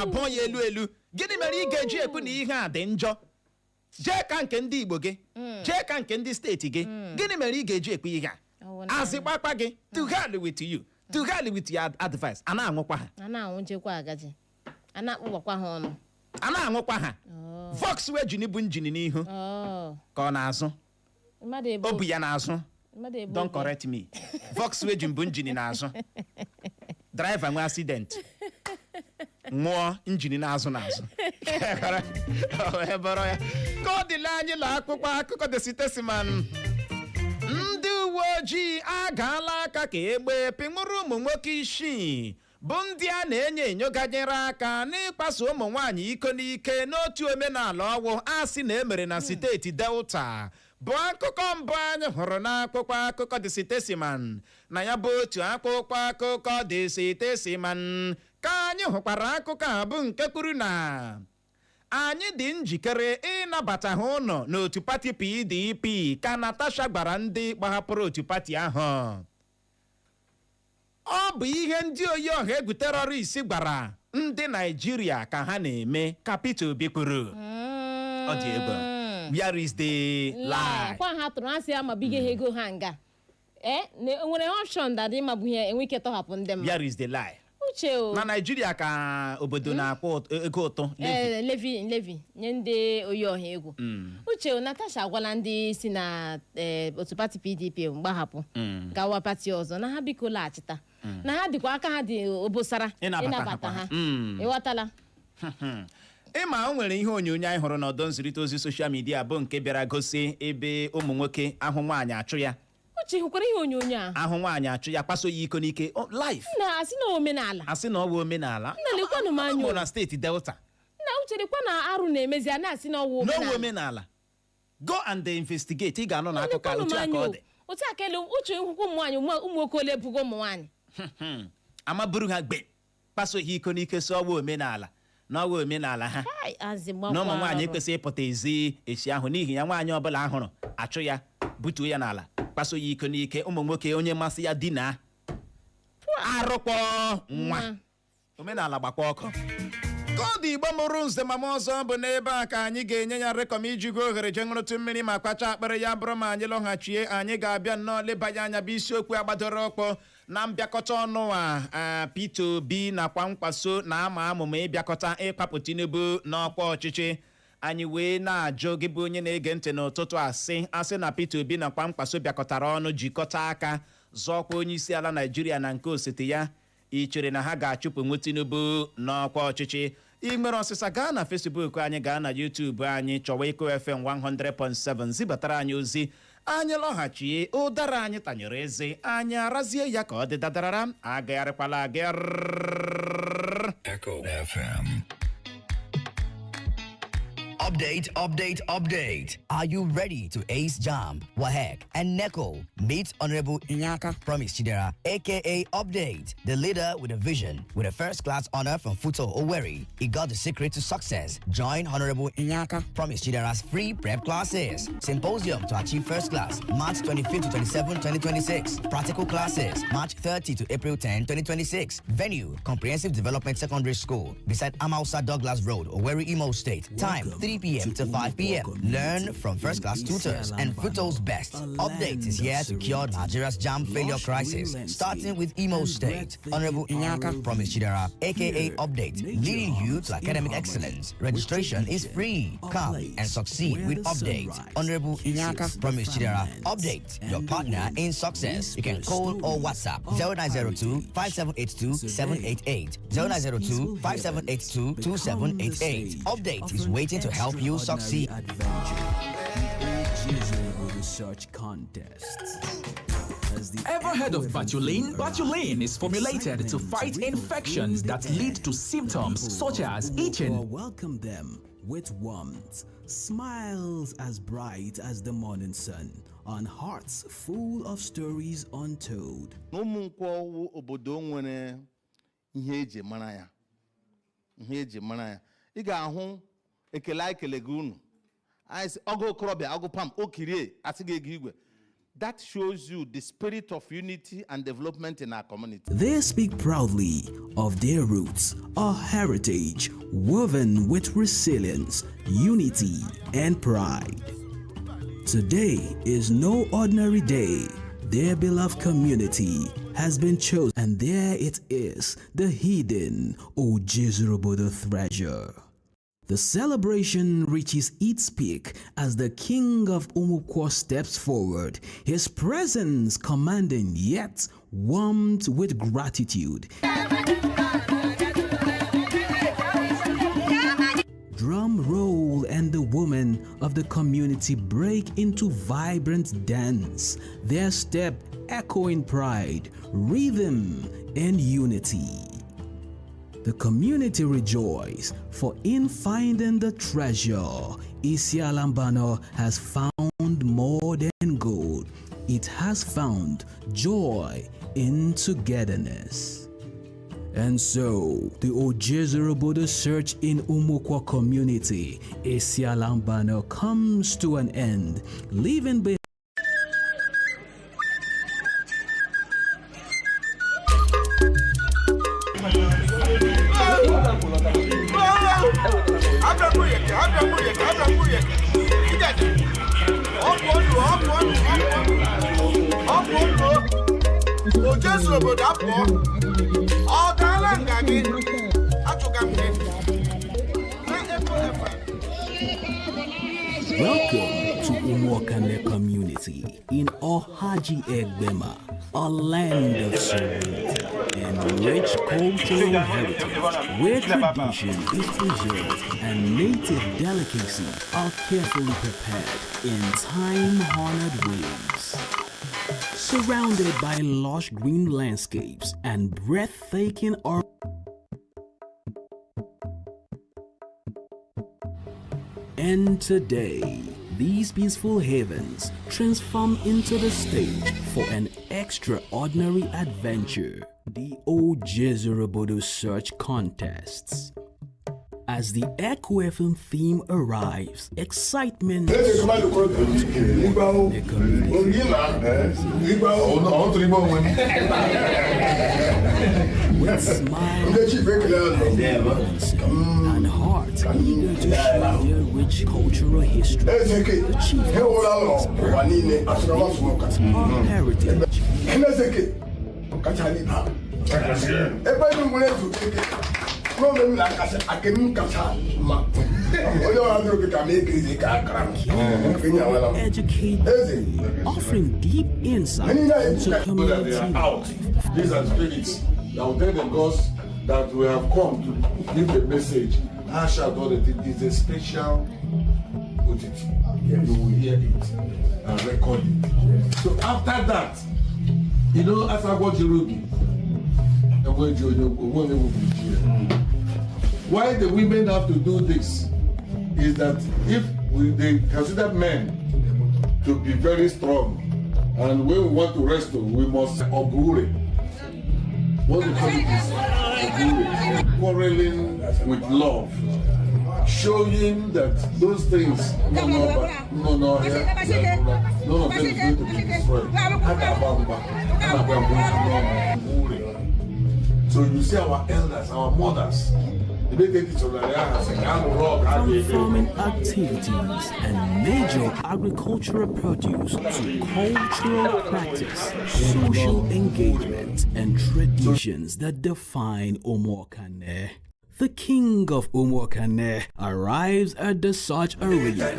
abụọ ya elu. Gịnị mere ị ga-eji ekwu na ihe a dị njọ? Jee ka nke ndị Igbo gị, jee ka nke ndị steeti gị. Gịnị mere ị ga-eji ekwu ihe a? Azịgbakwa gị, to hell with you, to hell with your advice. A na-aṅụkwa ha. A na-anwụjekwa agaji. A na-akpụgbakwa ha ọnụ. A na-aṅụkwa ha. Volkswagen bụ njini n'ihu ka ọ na-azụ. O bu ya n'azụ. Don't correct me. Volkswagen bụ njini n'azụ. Driver nwe accident. Nwụọ njini n'azụ. Ka ọ dịla anyị la akwụkwọ akụkọ The Statesman. Ndị uwe ojii agaala aka ka egbe pịnwụrụ ụmụ nwoke 6 bụ ndị a na-enyo ganyere aka n'ịkpaso ụmụ nwaanyị iko n'ike n'otu omenala ọwụ asị na emere na steeti Delta. Bụ akụkọ mbụ anyị hụrụ n'akwụkwọ akụkọ The Statesman. Na ya bụ otu akwụkwọ akụkọ The Statesman ka anyị hụkwara akụkọ a bụ nke kwuru na anyị dị njikere ịnabata ha ụnọ n'otu pati PDP ka Natasha gbara ndị gbahapụrụ otu pati ahụ. Ọ bụ ihe ndị oyi ọha egwu terọrist gbara ndị Naịjirịa ka ha na-eme ka Peter Obi kwuru. Ọ dị egwu. Where is the lie? Kwa ha tụrụ asị amabighị ha ego ha nga. Nwere option that ịmabụ ihe enwe ike tọhapụ ndị mmadụ. Where is the lie? Uche o. Na Naịjirịa ka obodo na-akwụ ego ụtọ. Levi nye ndị oyi ọha egwu. Uche o, Natasha agwala ndị si na otu pati PDP mgbahapụ gawa pati ọzọ na ha biko laghachita. Na ha dịkwa aka ha dị obosara ịnabata ha. Ịghọtala? Ịma o nwere ihe onyonyo anyị hụrụ n'ọdọ nzirịta ozi soshal midia bụ nke bịara gosi ebe ụmụ nwoke ahụ nwaanyị achụ ya. Uche hụkwara ihe onyonyo a. Ahụ nwaanyị achụ ya kpaso ya iko n'ike live. Na asị na omenala. Asị na ọ bụ omenala. Nna lekwanụ m anya. Ọ na steeti Delta. Nna Uche dịkwa na arụ na-emezi a na-asị na ọwụ omenala. N'ọwụ omenala. Go and investigate. Ị ga-anọ n'akụkọ a otu aka ọ dị. Otu aka ele Uche nkwukwu ụmụ nwaanyị ụmụ nwoke ole bugo ụmụ nwaanyị. Ama buru ha gbe kpaso ya iko n'ike so ọwụ omenala. N'ọwụ omenala ha. Na ụmụ nwaanyị ekwesịghị ịpụta ezi esi ahụ n'ihi ya nwaanyị ọbụla ahụrụ achụ ya butuo ya n'ala kpaso ya iko n'ike. Ụmụ nwoke onye masị ya dina arụkpọ nwa omenala gbakwa ọkụ. Ka ọ dị Igbo mụrụ nze mama ọzọ bụ n'ebe a ka anyị ga-enye ya rekọm iji gwa ohere je ṅụrụtụ mmiri ma kpacha akpịrị ya bụrụ ma anyị lọghachie anyị ga-abịa nnọọ lebanye anya bụ isiokwu agbadoro ọkpọ na mbịakọta ọnụ a Peter Obi na Kwankwaso na ama amụma ịbịakọta ịkwapụ Tinubu n'ọkwa ọchịchị. Anyị wee na-ajụ gị bụ onye na-ege ntị n'ụtụtụ asị na Peter Obi na Kwankwaso bịakọtara ọnụ jikọta aka zọọkwa onyeisiala Naịjirịa na nke osote ya. Ị chere na ha ga-achụpunwu Tinubu n'ọkwa ọchịchị? Ị nwere ọsịsa gaa na Facebook anyị, gaa na YouTube anyị, chọwa Eko FM 100.7 zibatara anyị ozi. Anyị lọghachie ụdara anyị tanyere eze anyị arazie ya ka ọ dị dadarara agagharịkwala agagharị. Echo FM. Update, update, update. Are you ready to ace JAM, WAHEC, and NECO? Meet Honorable Inyaka Promise Chidera, aka Update, the leader with a vision. With a first-class honor from Futo Oweri, he got the secret to success. Join Honorable Inyaka Promise Chidera's free prep classes. Symposium to achieve first class, March 25th to 27, 2026. Practical classes, March 30 to April 10, 2026. Venue, Comprehensive Development Secondary School, beside Amausa Douglas Road, Owerri, Imo State. Time, 3 p.m. to 5 p.m. Learn from first-class tutors and Futo's best. Update is here to cure Nigeria's JAM failure crisis, starting with Imo State. Honorable Inyaka Promise Chidera, aka Update, leading you to academic excellence. Registration is free. Come and succeed with Update. Honorable Inyaka Promise Chidera, Update, your partner in success. You can call or WhatsApp 0902-5782-788, 0902-5782-2788. Update is waiting to help you succeed. Ever heard of Batulin? Batulin is formulated to fight infections that lead to symptoms such as itching. Welcome them with warmth, smiles as bright as the morning sun, and hearts full of stories untold. Ụmụnkwọ obodo nwere ihe eji mara ya. Ị ga-ahụ ekele gị unu. Ogo okorobịa, ogo pam, okirie, asige igwe. That shows you the spirit of unity and development in our community. They speak proudly of their roots, a heritage woven with resilience, unity, and pride. Today is no ordinary day. Their beloved community has been chosen, and there it is, the hidden Ojizurubodo treasure. The celebration reaches its peak as the king of Umuigbo steps forward, his presence commanding yet warmed with gratitude. Drum roll and the women of the community break into vibrant dance, their step echoing pride, rhythm, and unity. The community rejoice, for in finding the treasure, Isialambano has found more than gold. It has found joy in togetherness. And so, the Ojizurubodo search in Umuigbo community, Isialambano, comes to an end, leaving behind Welcome to Umuokane community in Ohaji Egbema, a land of serenity and rich cultural heritage, where tradition is preserved and native delicacies are carefully prepared in time-honored ways. Surrounded by lush green landscapes and breathtaking art. And today, these peaceful havens transform into the stage for an extraordinary adventure, the Ojizurubodo Search Contests. As the EcoFM theme arrives, excitement with smiles and hearts eager to share their rich cultural history. The chief our heritage. Educate, offering deep insight into community life. These are spirits that will tell the gods that we have come to give a message. It is a special OTT. You will hear it and record it. So after that, you know, as I watch Ruby, why the women have to do this is that if they consider men to be very strong, and when we want to wrestle, we must obure. What we call it is obure. Quarreling with love. Showing that those things, none of them is going to be destroyed. So you see our elders, our mothers, from farming activities and major agricultural produce to cultural practice, social engagement, and traditions that define Umuokane. The king of Umuokane arrives at the such arena.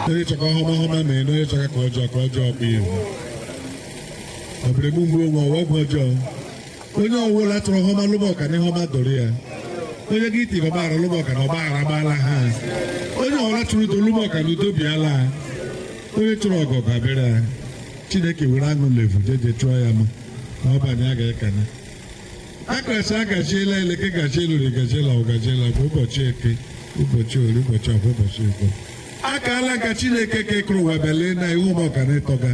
Onye chọka ọhụma mee na onye chọka ka ọjọọ kpụ ihu. Ọ bụrụ egbu mgbe onwe ọgwụ ọjọọ. Onye ọwụla chọrọ ọhụma lụba ọka na ọhụma doro ya. Onye gị iti ọgbaghara lụba ọka na ọgbaghara agbaala ha. Onye ọwụla chọrọ udo lụba ọka na udo bịala. Onye chọrọ ọgọ ga-abịara ya. Chineke were aṅụ levu jeje chụọ ya ma ọ banye a ga-ekene. Akarachi agachiela eleke gachiela ori gachiela ọgachiela bụ ụbọchị eke, ụbọchị ori, ụbọchị ọbụ, ụbọchị ego. Akala ka Chineke kekụrụ ụwa bịalee na ihu ụmụ ọkara ịtọga.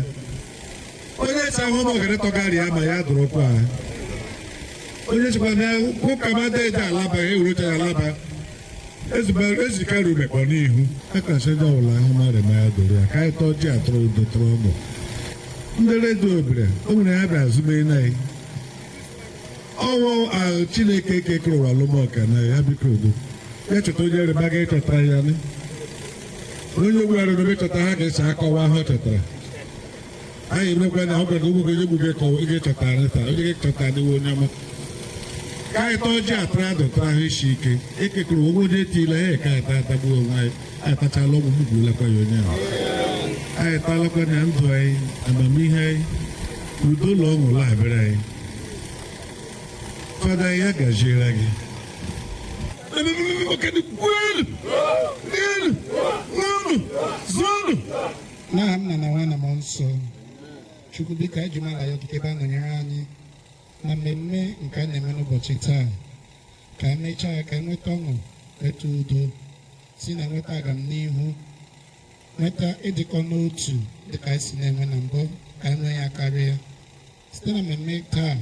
Onye si ahụ ụmụ ọkara ịtọga rịa ma ya dụrụkwa ha. Onye chịkwa na ụka mmadụ eji alaba ya ewurecha ya alaba. Ezikarị umekpọ n'ihu. Akarachi ndị ọbụla ahụ mmadụ ma ya dụrụ ya ka anyị tọọ ji atụrụ udo tụrụ ọnụ. Ndị redio obere o nwere ya bịa azụme na ya. Ọwụ ahụ Chineke kekụrụ ụwa lụmọka na ya biko udo. Ya chọta onye rịba ga ịchọta ya ni. Onye gwara na chọta ha ga-esi akọwa ha chọtara. Anyị emekwa na ọ gwara ụmụ onye gbuge kọwa ige chọtara taa, onye chọtara n'iwe onye ọma. Ka anyị tọọ ji atara adọtara ahụ isi ike. Ekekụrụ onwe onye tiile ya ka anyị atagbuo onwe anyị. Anyị tachala ọgwụ mgbulekwa ya onye ahụ. Anyị talakwa na ndụ anyị, amamihe anyị, udo ụlọ ọṅụ labịara anyị. Fada ya gaziere gị. N'aha Nna na Nwa na Mmụọ Nsọ, Chukwu biko anyị jụmala ya okike ebe a nọnyere anyị na mmemme nke a na-eme n'ụbọchị taa, ka emechaa ka enweta ọṅụ, nweta udo, si na nweta agamnihu, nweta ịdịkọ n'otu dịka anyị si na-enwe na mbụ, ka anyị nwee ya karịa. Site na mmemme taa,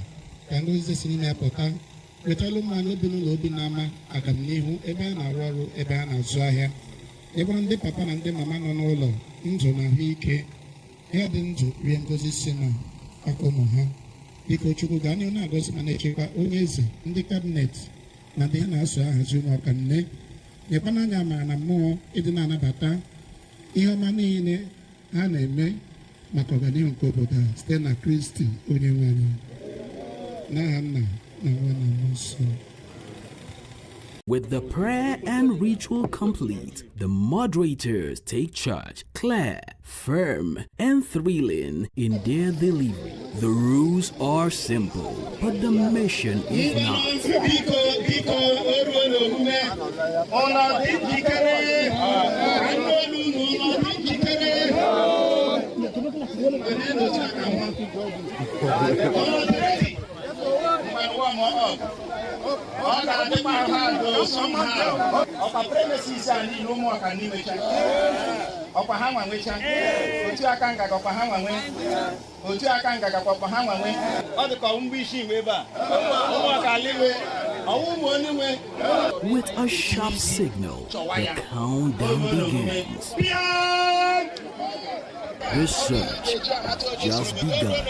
ka ndị ozizi si n'ime ya pụta, wetalụ mmanụ obi n'ụlọ obi na-ama agamnihu ebe a na-arụ ọrụ, ebe a na-azụ ahịa, ebe ndị papa na ndị mama nọ n'ụlọ, ndụ na ahụike, ya dị ndụ rie ngozi si na aka ụmụ ha. Biko Chukwu gaa n'ihu na-agọzi ma na-echekwa onye eze, ndị kabinet na ndị ha na-asụ ahazi ụmụaka nne, nyekwana anya amara na mmụọ ịdị na-anabata ihe ọma niile ha na-eme maka ọganihu nke obodo a site na Kristi onye nwe anyị. N'aha Nna na Nwa na Mmụọ Nsọ. With the prayer and ritual complete, the moderators take charge, clear, firm, and thrilling in their delivery. The rules are simple, but the mission is not. With a sharp signal, the countdown begins. The search has just begun.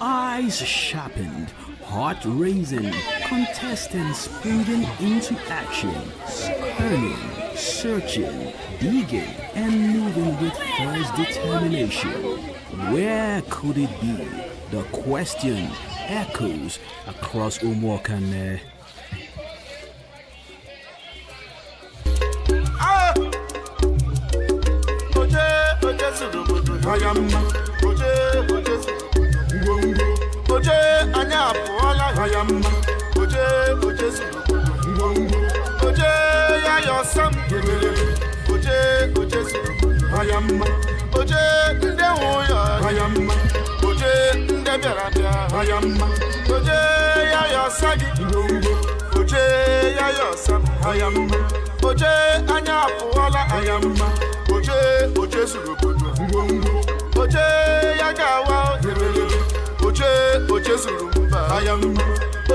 Eyes sharpened, heart raising, contestants springing into action, turning, searching, digging, and moving with first determination. Where could it be? The question echoes across Umuokane. hayamma oche oche ngwongwo oche anya apụọla hayamma oche oche ngwongwo oche ya yọsam gebelebe oche oche hayamma oche ndị nwụya hayamma oche ndị bịara bịa hayamma oche ya yọsagi ngwongwo oche ya yọsam hayamma oche anya apụọla hayamma oche oche suru obodo ngwongwo oche ya ga-awa gebelebe oche oche suru mba hayamma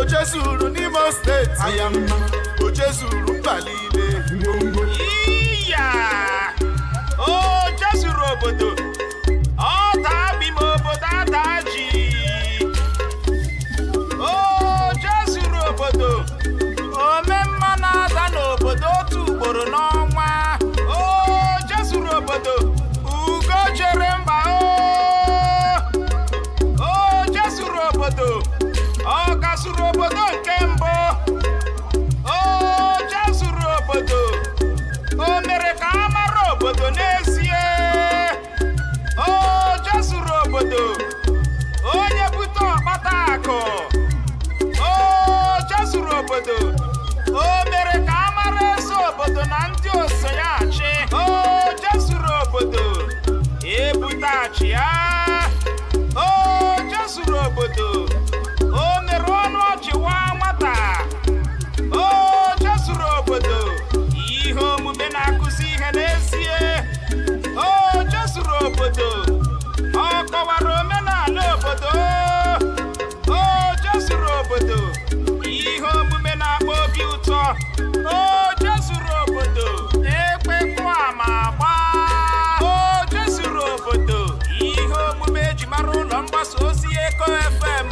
oche suru n'Imo steeti hayamma oche suru mba niile ngwongwo iya oche suru obodo ọ tabi m obodo adaji oche suru obodo omemma na-ada n'obodo otu ugboro n'ọnwa oche suru obodo ugo chere mba oche suru obodo ọ kasuru obodo nke mbụ oche suru obodo o mere ka a mara obodo n'ezie oche suru obodo onye bute ọkpata akụ oche suru obodo o mere ka a mara eze obodo na ndị ose ya achị oche suru obodo ebutaghachi ya oche suru obodo o mere ọnụ ọchị wa nwata oche suru obodo ihe omume na-akụzi ihe n'ezie oche suru obodo ọ kọwara omenala obodo oche suru obodo ihe omume na-akpọ obi ụtọ oche suru obodo ekpekwa ma agba oche suru obodo ihe omume eji mara ụlọ mgbasa ozi Eko FM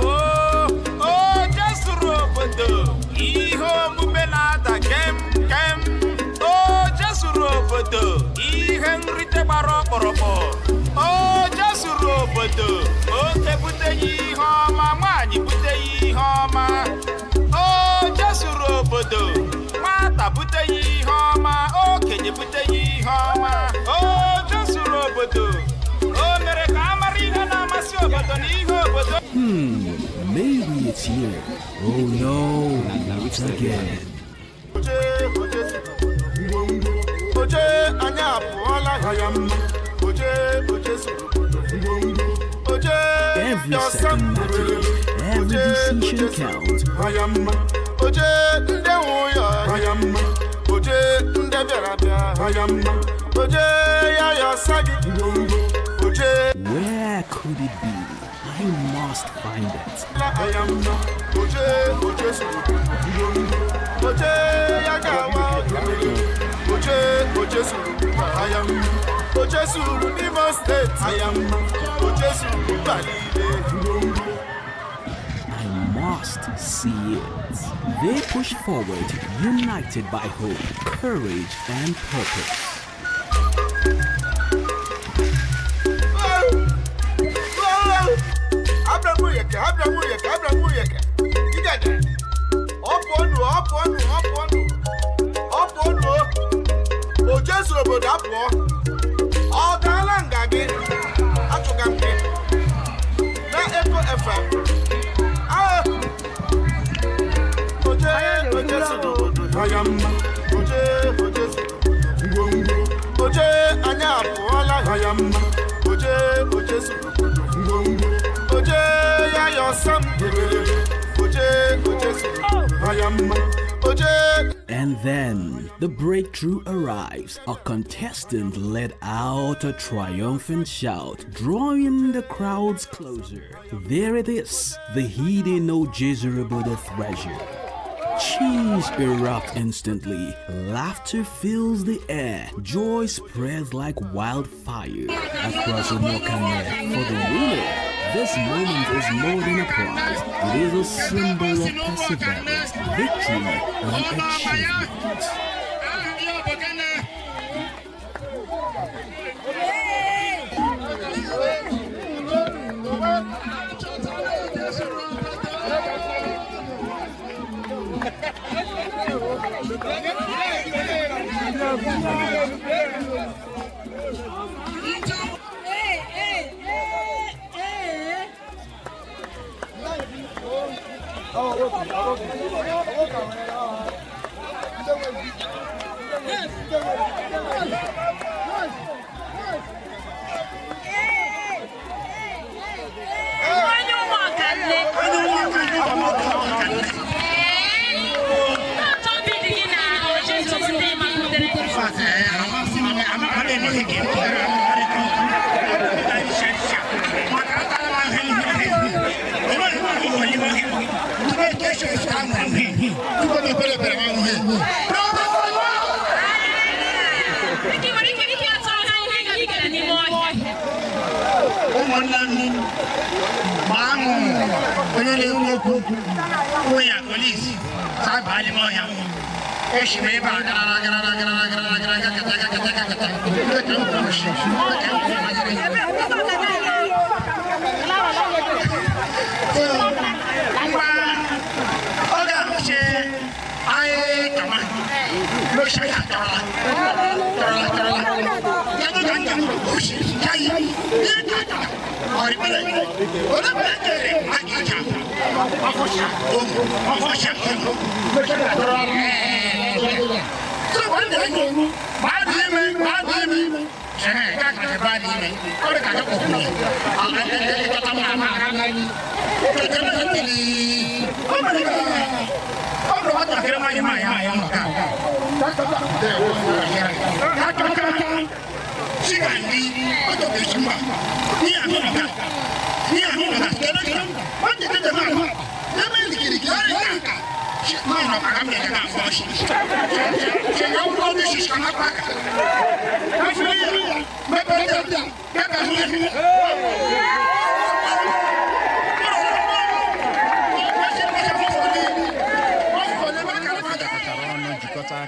oche suru obodo ihe omume na-ada kem kem oche suru obodo ihe nrite gbara ọkpọrọkpọ oche suru obodo oke buteghị ihe ọma nwaanyị buteghị ihe ọma oche suru obodo nwata buteghị ihe ọma okenye buteghị ihe ọma oche suru obodo o mere ka a mara ihe na-amasị obodo na ihe obodo. Maybe it's here. Oh no, it's again. oche anya apụọla hayamma oche oche suru ngwongwo oche Every second matters. Every decision counts. hayamma oche ndị nwụya hayamma oche ndị bịara bịa hayamma oche ya yọsagi ngwongwo oche Where could it be? I must find it. hayamma oche oche suru ngwongwo oche ya ga-awa oche oche suru hayamma oche suru n'Imo steeti hayamma oche suru mba niile ngwongwo I must see it. They push forward, united by hope, courage, and purpose. oche suru obodo apụọ ọ gaala nga gị achụga m gị na Eko FM oche oche suru obodo hayamma oche oche suru ngwongwo oche anya apụọla hayamma oche oche suru ngwongwo oche ya yọsam gebelebe oche oche suru hayamma oche. And then the breakthrough arrives. A contestant let out a triumphant shout, drawing the crowds closer. There it is, the hidden Ojezurubodo treasure. Cheers erupt instantly. Laughter fills the air. Joy spreads like wildfire across Umokane. For the winner, this moment is more than a prize. It is a symbol of perseverance, victory, and achievement.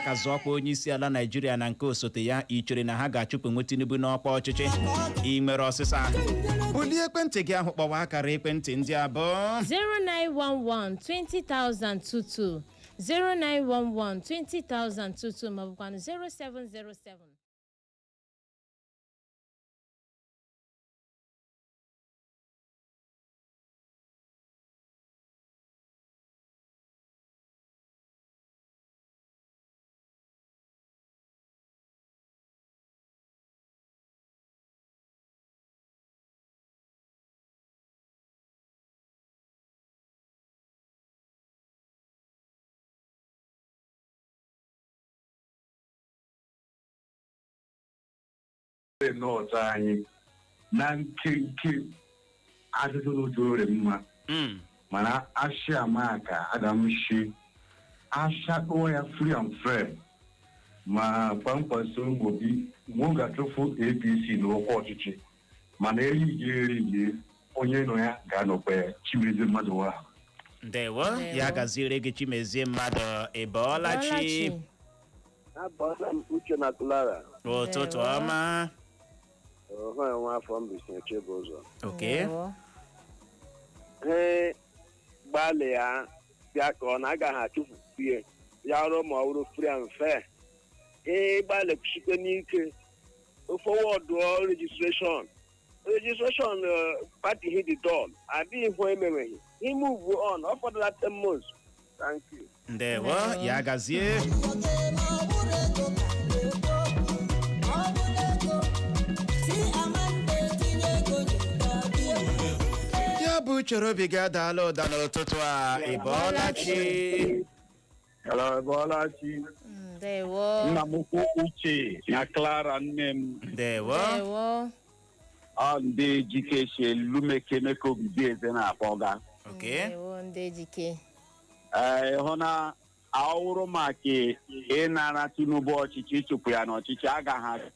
aka zọọkwa onyeisiala Naijiria na nke osote ya ichere na ha ga-achụpunwu Tinubu n'ọkwa ọchịchị. Ị nwere ọsịsa? Bulie ekwentị gị ahụ kpọwa akara ekwentị ndị abụọ 0911-20,022 0911-20,022 ma bụkwa 0707. n'ọzọ anyị na nke ajụjụ n'otu mma mana asị amaka adamshi asakpo ya free and fair ma Kwankwaso Obi mụ ga-atụfu APC n'ọkwa ọchịchị mana erighị onye nọ ya ga-anọkwa Chimezie mmadụ wa. Ndewo ya gaziere gị Chimezie mmadụ Ebolachi. Abọla m Uche na Clara. Ụtụtụ ọma. Nwa afọ mbisi echebe ụzọ. Okay. Gbalịa bịa ka ọ na-agaghị achụpụ ya ọrụ ma ọ bụrụ free and fair. Gbalị site n'ike forward registration party hit the door adịghị ihe emeweghị he move on ọ fọdụla 10 months. Thank you. Ndewo ya gazie. Ya bụ chere obi gị adaala ụda n'ụtụtụ a. Ebolachi. Hello, Ebolachi. Ndewo. Nna m Uche na Clara nne m. Ndewo. Ọ ndị jike si Lumeke Meko Obibi eze na-akpọ ga. Okay. Ndewo ndị jike. Hụ na awụrụ maka ịnara Tinubu ọchịchị ịchụpụ ya n'ọchịchị agaghị.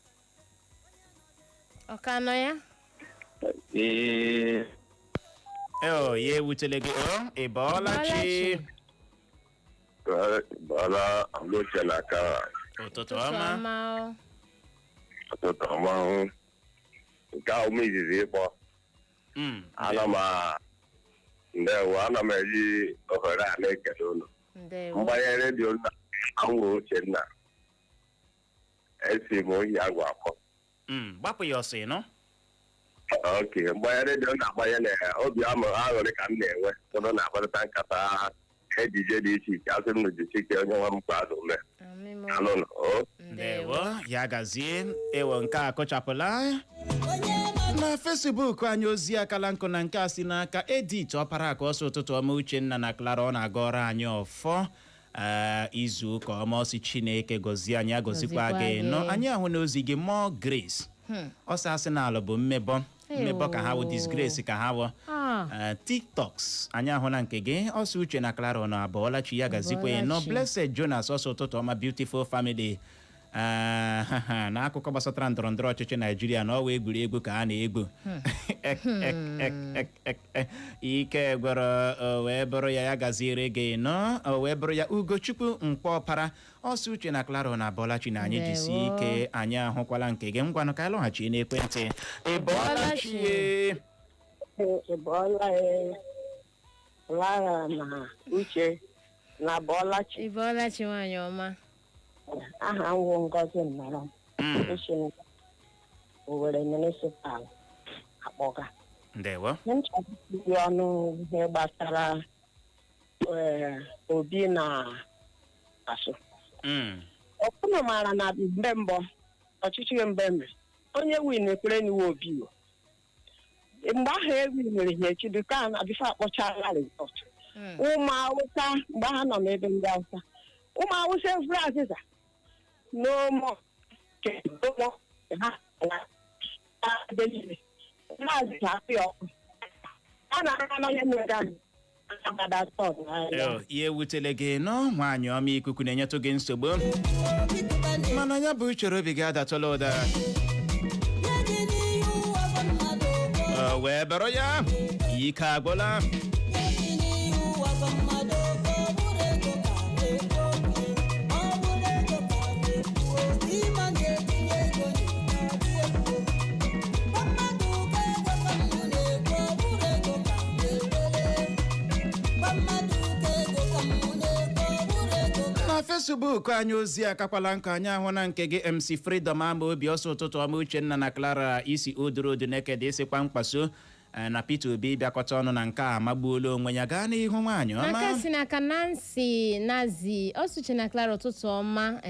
Ọka nọ ya? Ya ewutele gị Ebolachi. Bala Uche na Clara. Ụtụtụ ọma. Ụtụtụ ọma. Nke ahụ m izizi ịkpọ. Ana m eji ohere a na-ekele unu. Mgbanye redio nna anwụ Uchenna. Esi m ohi agwa akọ. Gbapụ ya ọsọ nọ. Okay, mgbanye redio na-agbanye na obi aṅụrị ka m na-enwe ụnụ na-akparịta nkata ejije dị iche iche asị m n'ujisi ike onye nwa m kwado mee anụnụ ndewo ya gazie ewo nke a kụchapụla na Facebook anyị ozi akala nkụ na nke a si n'aka Edith ọpara aka ọsọ ụtụtụ ọma Uchenna na Clara ọ na-agọrọ anyị ọfọ izu ụka ọma ọsị Chineke gọzie anyị agọzikwa gị nọ anyị ahụ na ozi gị more grace ọsọ asị na alụ bụ mmebọ ka ha wụ disgrace ka ha wụ TikToks anyị ahụ na nke gị ọsọ Uche na Clara ọnụ abụọla chi ya gazikwa nọ Blessed Jonas ọsọ ụtụtụ ọma Beautiful Family n'akụkọ gbasatara ndọrọndọrọ ọchịchị Naijiria na ọwa egwuregwu ka a na-egwu ike gwara wee bụrụ ya gaziere gị nọ wee bụrụ ya Ugochukwu Mkpọpara ọsọ Uche na Clara na Bọlachi na anyị jisi ike anyị ahụkwala nke gị ngwanụ ka anyị lọghachi n'ekwentị Clara na Uche na Bọlachi nwaanyị ọma aha nwụ Ngozi Nnọrọ Uche Owerri Municipal Akpọga ndewo nchọpụta ọnụ ihe gbasara Obi na Kwankwaso ọkụnụ mara na mgbe mbọ ọchịchị mgbe onye win ekwere n'iwe Obi mgbe ahụ ewinere ihe chiduka na bife akpọchala resọt ụmụ Awụsa mgbe ha nọ n'ebe ndị Awụsa ụmụ Awụsa evuru azịza n'ụmụ ha maazị apị ọkụ a na-ara onye nwere ihe ewutele gị nọ nwaanyị ọma ikuku na-enyetụ gị nsogbu mana ya bụ chere obi gị adatụla ụda wee bụrụ ya ike agwụla Facebook anyị ozi akakwala nka anyị ahụ na nke gị MC Freedom ama obi ọsọ ụtụtụ ọma Uchenna na Clara isi odorodo nekede isi Kwankwaso na Peter Obi bịakọta ọnụ na nke a magbuola onwe ya gaa n'ihu nwaanyị ọma aka si n'aka Nancy Nazi ọsụche na Clara ụtụtụ ọma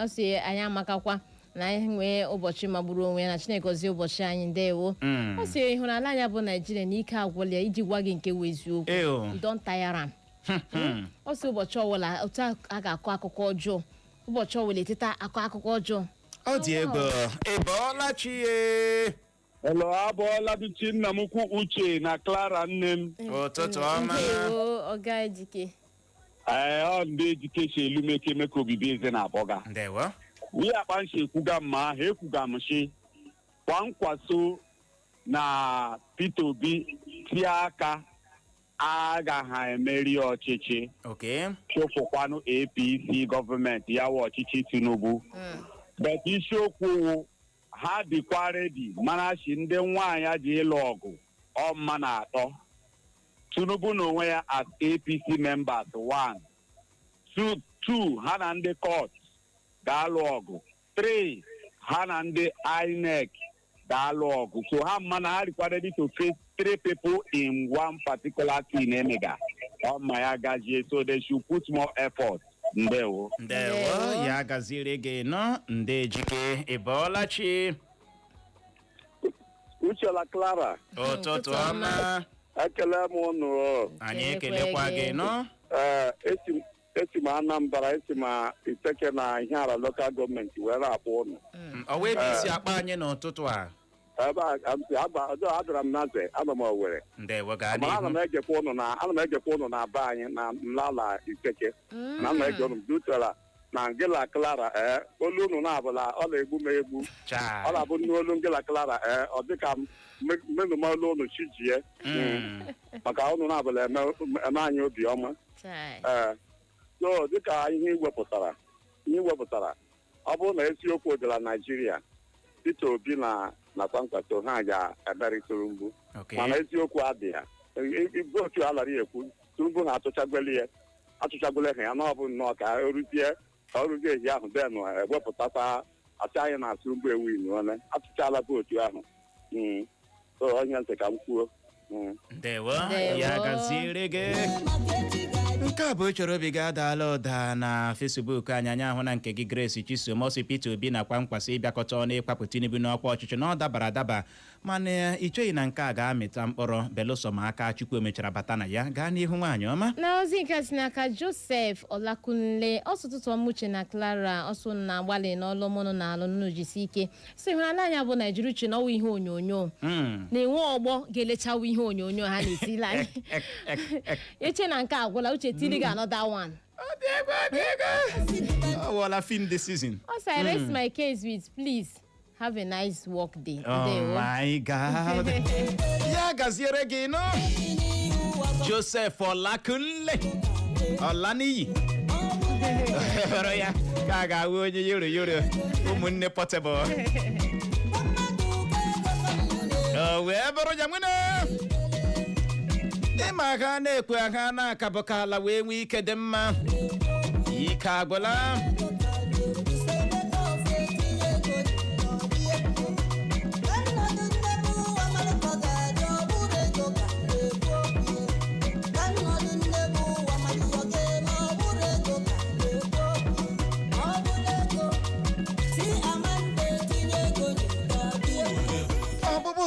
ọsị anyị amakakwa na anyị nwee ụbọchị magburu onwe ya na Chineke gozie ụbọchị anyị ndewo ọsị ịhụnala anya bụ Naijiria na ike agwụla ya iji gwa gị nke wụ eziokwu don tire am ọsọ ụbọchị ọwụla otu a ga-akọ akụkọ ọjọọ ụbọchị ọwụla eteta akọ akụkọ ọjọọ ọ dị ego ịbọọla chie elo abụọla bichi nna m ukwu Uche na Clara nne m ụtụtụ ọma ọga ejike ọ ndị ejike si elumeke meka obibi eze na abọga ndewo ihe akpa nshi ekwuga m ma ha ekwuga m shi Kwankwaso na Peter Obi tie aka agaghị emeri ọchịchị chụfụkwanụ APC gọọmenti ya wa ọchịchị Tinubu bet isiokwu ha dịkwa redi mana chi ndị nwaanyị ji ịlụ ọgụ ọmma na atọ Tinubu na onwe ya as APC members 1 2 ha na ndị court ga-alụ ọgụ 3 ha na ndị INEC ga-alụ ọgụ so ha mma na ha dịkwa ready to face 3 people in one particular thing emega ọma ya gajie so they should put more effort ndewo ya gaziere gị nọ ndị ejike ịbọọla chi Uche na Clara ụtụtụ ọma ekele m ụnụ anyị ekelekwa gị nọ esi m Anambra esi m Iteke na Ihiala local gọọmenti were akpọ ụnụ ọ wee bụ isi akpa anyị n'ụtụtụ a ebe adara m naze ana m Owerri ana m ejekwa ụnụ na be anyị na nlala Iteke na ana m eje ụnụ dutela na ngela Clara olu ụnụ na-abụla ọ na-egbu m egbu ọ na-abụ nne olu ngela Clara ọ dịka menụma olu ụnụ chijie maka ụnụ na-abụla eme anyị obi ọma so dịka ihe iwepụtara ọ bụrụ na eziokwu dịla Naijiria Peter Obi na Kwankwaso ha ga-emeri Tinubu mana eziokwu adịghị otu alara ekwu Tinubu ha atụchagwele ha ya na ọ bụ nnọọ ka ọrụzie ehi ahụ den ewepụtata asị anyị na Tinubu ewin ole atụchala vootu ahụ so onye ntị ka m kwuo. Ndewo ya gaziere gị. Nke a bụ Chere Obi ga-adala ụda na Facebook anyị anya ahụ na nke gị Grace Chisom osi Peter Obi na Kwankwaso ịbịakọta ọnụ ịkwapụ Tinubu n'ọkwa ọchịchị na ọ dabara adaba mana icheghị na nke a ga-amịta mkpọrọ belụsọ ma aka Chukwu emechara bata na ya gaa n'ihu nwaanyị ọma. Na ozi nke si n'aka Joseph Olakunle ọsụtụtụ ọmụche na Clara ọsụ na-agbalị n'ọlụ mụnụ na alụ nnujisi ike si hụrụ ala anya bụ Naijiria uche n'ọwa ihe onyonyo na-enwe ọgbọ ga-elechawa ihe onyonyo ha na-etili anyị eche na nke agwụla uche tili ga another one. Well, film this season. Also, I rest my case with please have a nice work day. Oh my God. Ya gaziere gị no. Joseph Olakunle. Olaniyi. Hụrụ ya ka ga-awụ onye yoro ụmụnne Portable. Wee bụrụ ya nwene. Ịma ha na-ekwe ha na-akabụka ala wee nwee ike dị mma. Ike agwụla.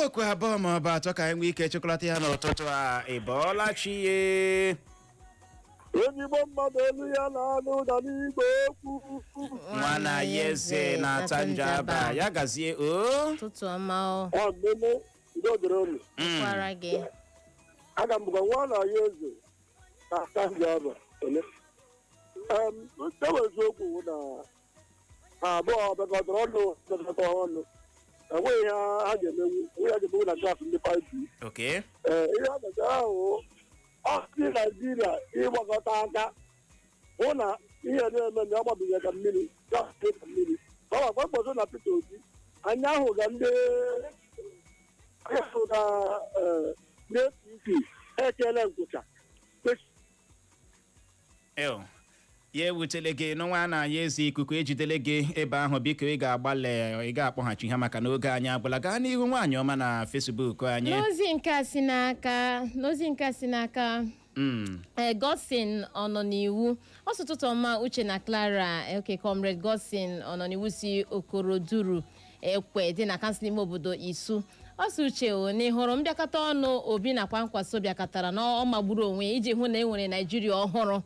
Okwu abụọ ma ọ bụ atọ ka anyị nwee ike chịkọlata ya n'ụtụtụ a ịbọọla chi ye. Ezigbo mmadụ elu ya na-anụ ụda n'igwe okwu. Nwa na ya eze na-ata njaba ya gazie o. Ụtụtụ ọma ọ mmemme udo dịrị unu. Kwara gị. Aga m bụkwa nwa na ya eze na-ata njaba. Ewe eziokwu na abụọ bekọtara ọnụ enweghị ha ga-emenwu na graf ndị paipi. Okay. Ihe a gachara ahụ ọchịchị Naijiria ịgbakọta aka hụ na ihe na-eme na agbabighị ka mmiri ka mmiri ọ gwakwa Kwankwaso na Peter Obi anya ahụ ga ndị APC ekele nkwụcha ya ewutele gị n'ọnwa na ya eze ikuku ejidele gị ebe ahụ biko ị ga-agbalị ị ga-akpọghachi ha maka n'oge anyị agwụla gaa n'ihu nwaanyị ọma na Facebook anyị. N'ozi nke si n'aka Godson ọnọ n'iwu ọsụtụtụ ọma Uche na Clara Comrade Godson ọnọ n'iwu si Okoroduru Ekwe dị na kansụl ime obodo Isu ọsụ uche n'ịhụrụ mbịakọta ọnụ Obi na Kwankwaso bịakọtara na ọ magburu onwe iji hụ na e nwere Naijiria ọhụrụ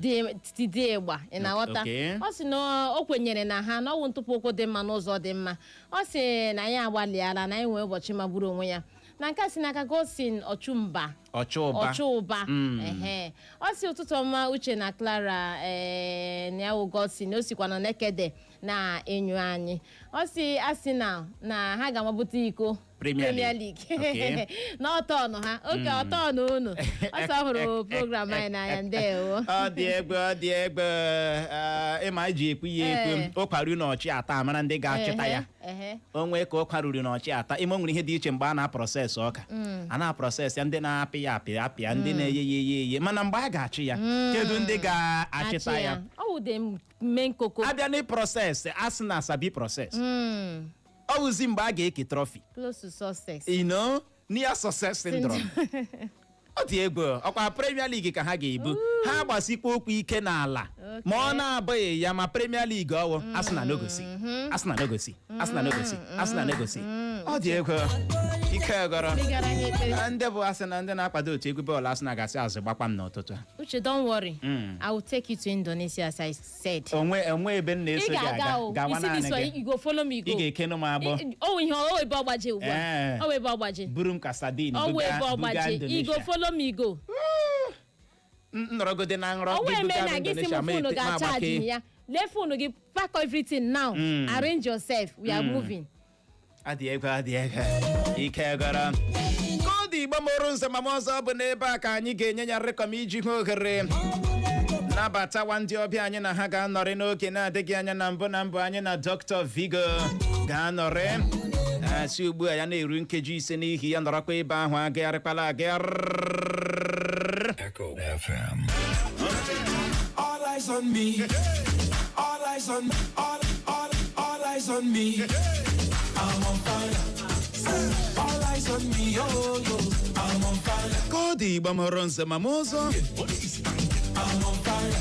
dị ịgba ị na-aghọta. Ọ sị na o kwenyere na ha na ọwụ ntụpụ ụkwụ dị mma n'ụzọ dị mma. Ọ sị na ya agbalịala na enwe ụbọchị magburu onwe ya na nke si n'aka Godson Ọchụba ọ sị ụtụtụ ọma Uche na Clara Niawo Godson o sikwa na Nekede na-enyo anyị. Ọ sị asị na ha ga-amabute iko Premier League na ọtọnụ ha oke ọtọnụ unu ọ sọhụrụ program anyị n'anya ndewo. Ọ dị egbe ịma iji ekwu ya ekwu o kwaruru n'ọchị ata amara ndị ga-achịta ya onwe ka o kwaruru n'ọchị ata ime nwere ihe dị iche mgbe a na-aprọsesị ọka a na-aprọsesị ya ndị na-apị ya apịa ndị na-eye ya eye mana mgbe a ga-achị ya kedu ndị ga-achịta ya abịa na prọsesị asị na asabi prọsesị ọ wụzi mgbe a ga-eke trọfi close to success near success syndrome. Ọ dị egwu ọkwa Premier League ka ha ga-ebu ha gbasikwa okwu ike n'ala ma ọ na-abụghị ya ma Premier League ọwụ asị na negosi ọ dị egwu ike gọrọ ndị bụ asị na ndị na-akwado otu egwu bọọlụ asị na gasị azụ gbakwa m n'ụtụtụ. Uche, don't worry. I will take you to Indonesia as I said. Onwe ebe m na-eso gị aga gawa naanị gị. You go follow me go. Ị ga-ekenu m agbọ. O ebe ọgbaje ugbu a. O ebe ọgbaje. Buru m ka sadin buga Indonesia. You go follow me go. Nọrọgode na nrọ gị buga Indonesia ma ete ma agbake. Leave phone gị pack everything now. Arrange yourself. We are moving. Adị egwu ike gara koodu Igbo mụrụ nze ma ọzọ bụ n'ebe a ka anyị ga-enye ya rịkọm iji hụ ohere nabatawa ndị ọbịa anyị na ha ga-anọrị n'oge na-adịghị anya na mbụ anyị na Dr. Vigo ga-anọrị si ugbu a ya na-eru nkeji 5 n'ihi ya nọrọkwa ebe ahụ agagharịkwala Echo FM. All eyes on me. All eyes on me. All eyes on me. I'm on fire. All eyes on me, yo, yo. I'm on fire. Ka ọ dị Igbo m hụrụ nze ma m ụzọ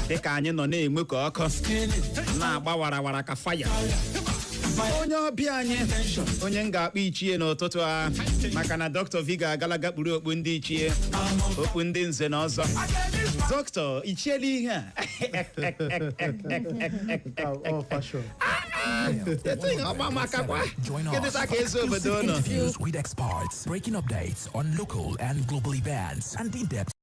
dịka anyị nọ na-enwe ka ọkụ na-agba warawara ka faya. Onye ọbịa anyị onye m ga-akpọ ichie n'ụtụtụ a maka na Dr. V ga-agalaga kpuru okpu ndị ichie, okpu ndị nze na ọzọ. Dr. ichiela ihe a Interviews with experts, breaking updates on local and global events, and in-depth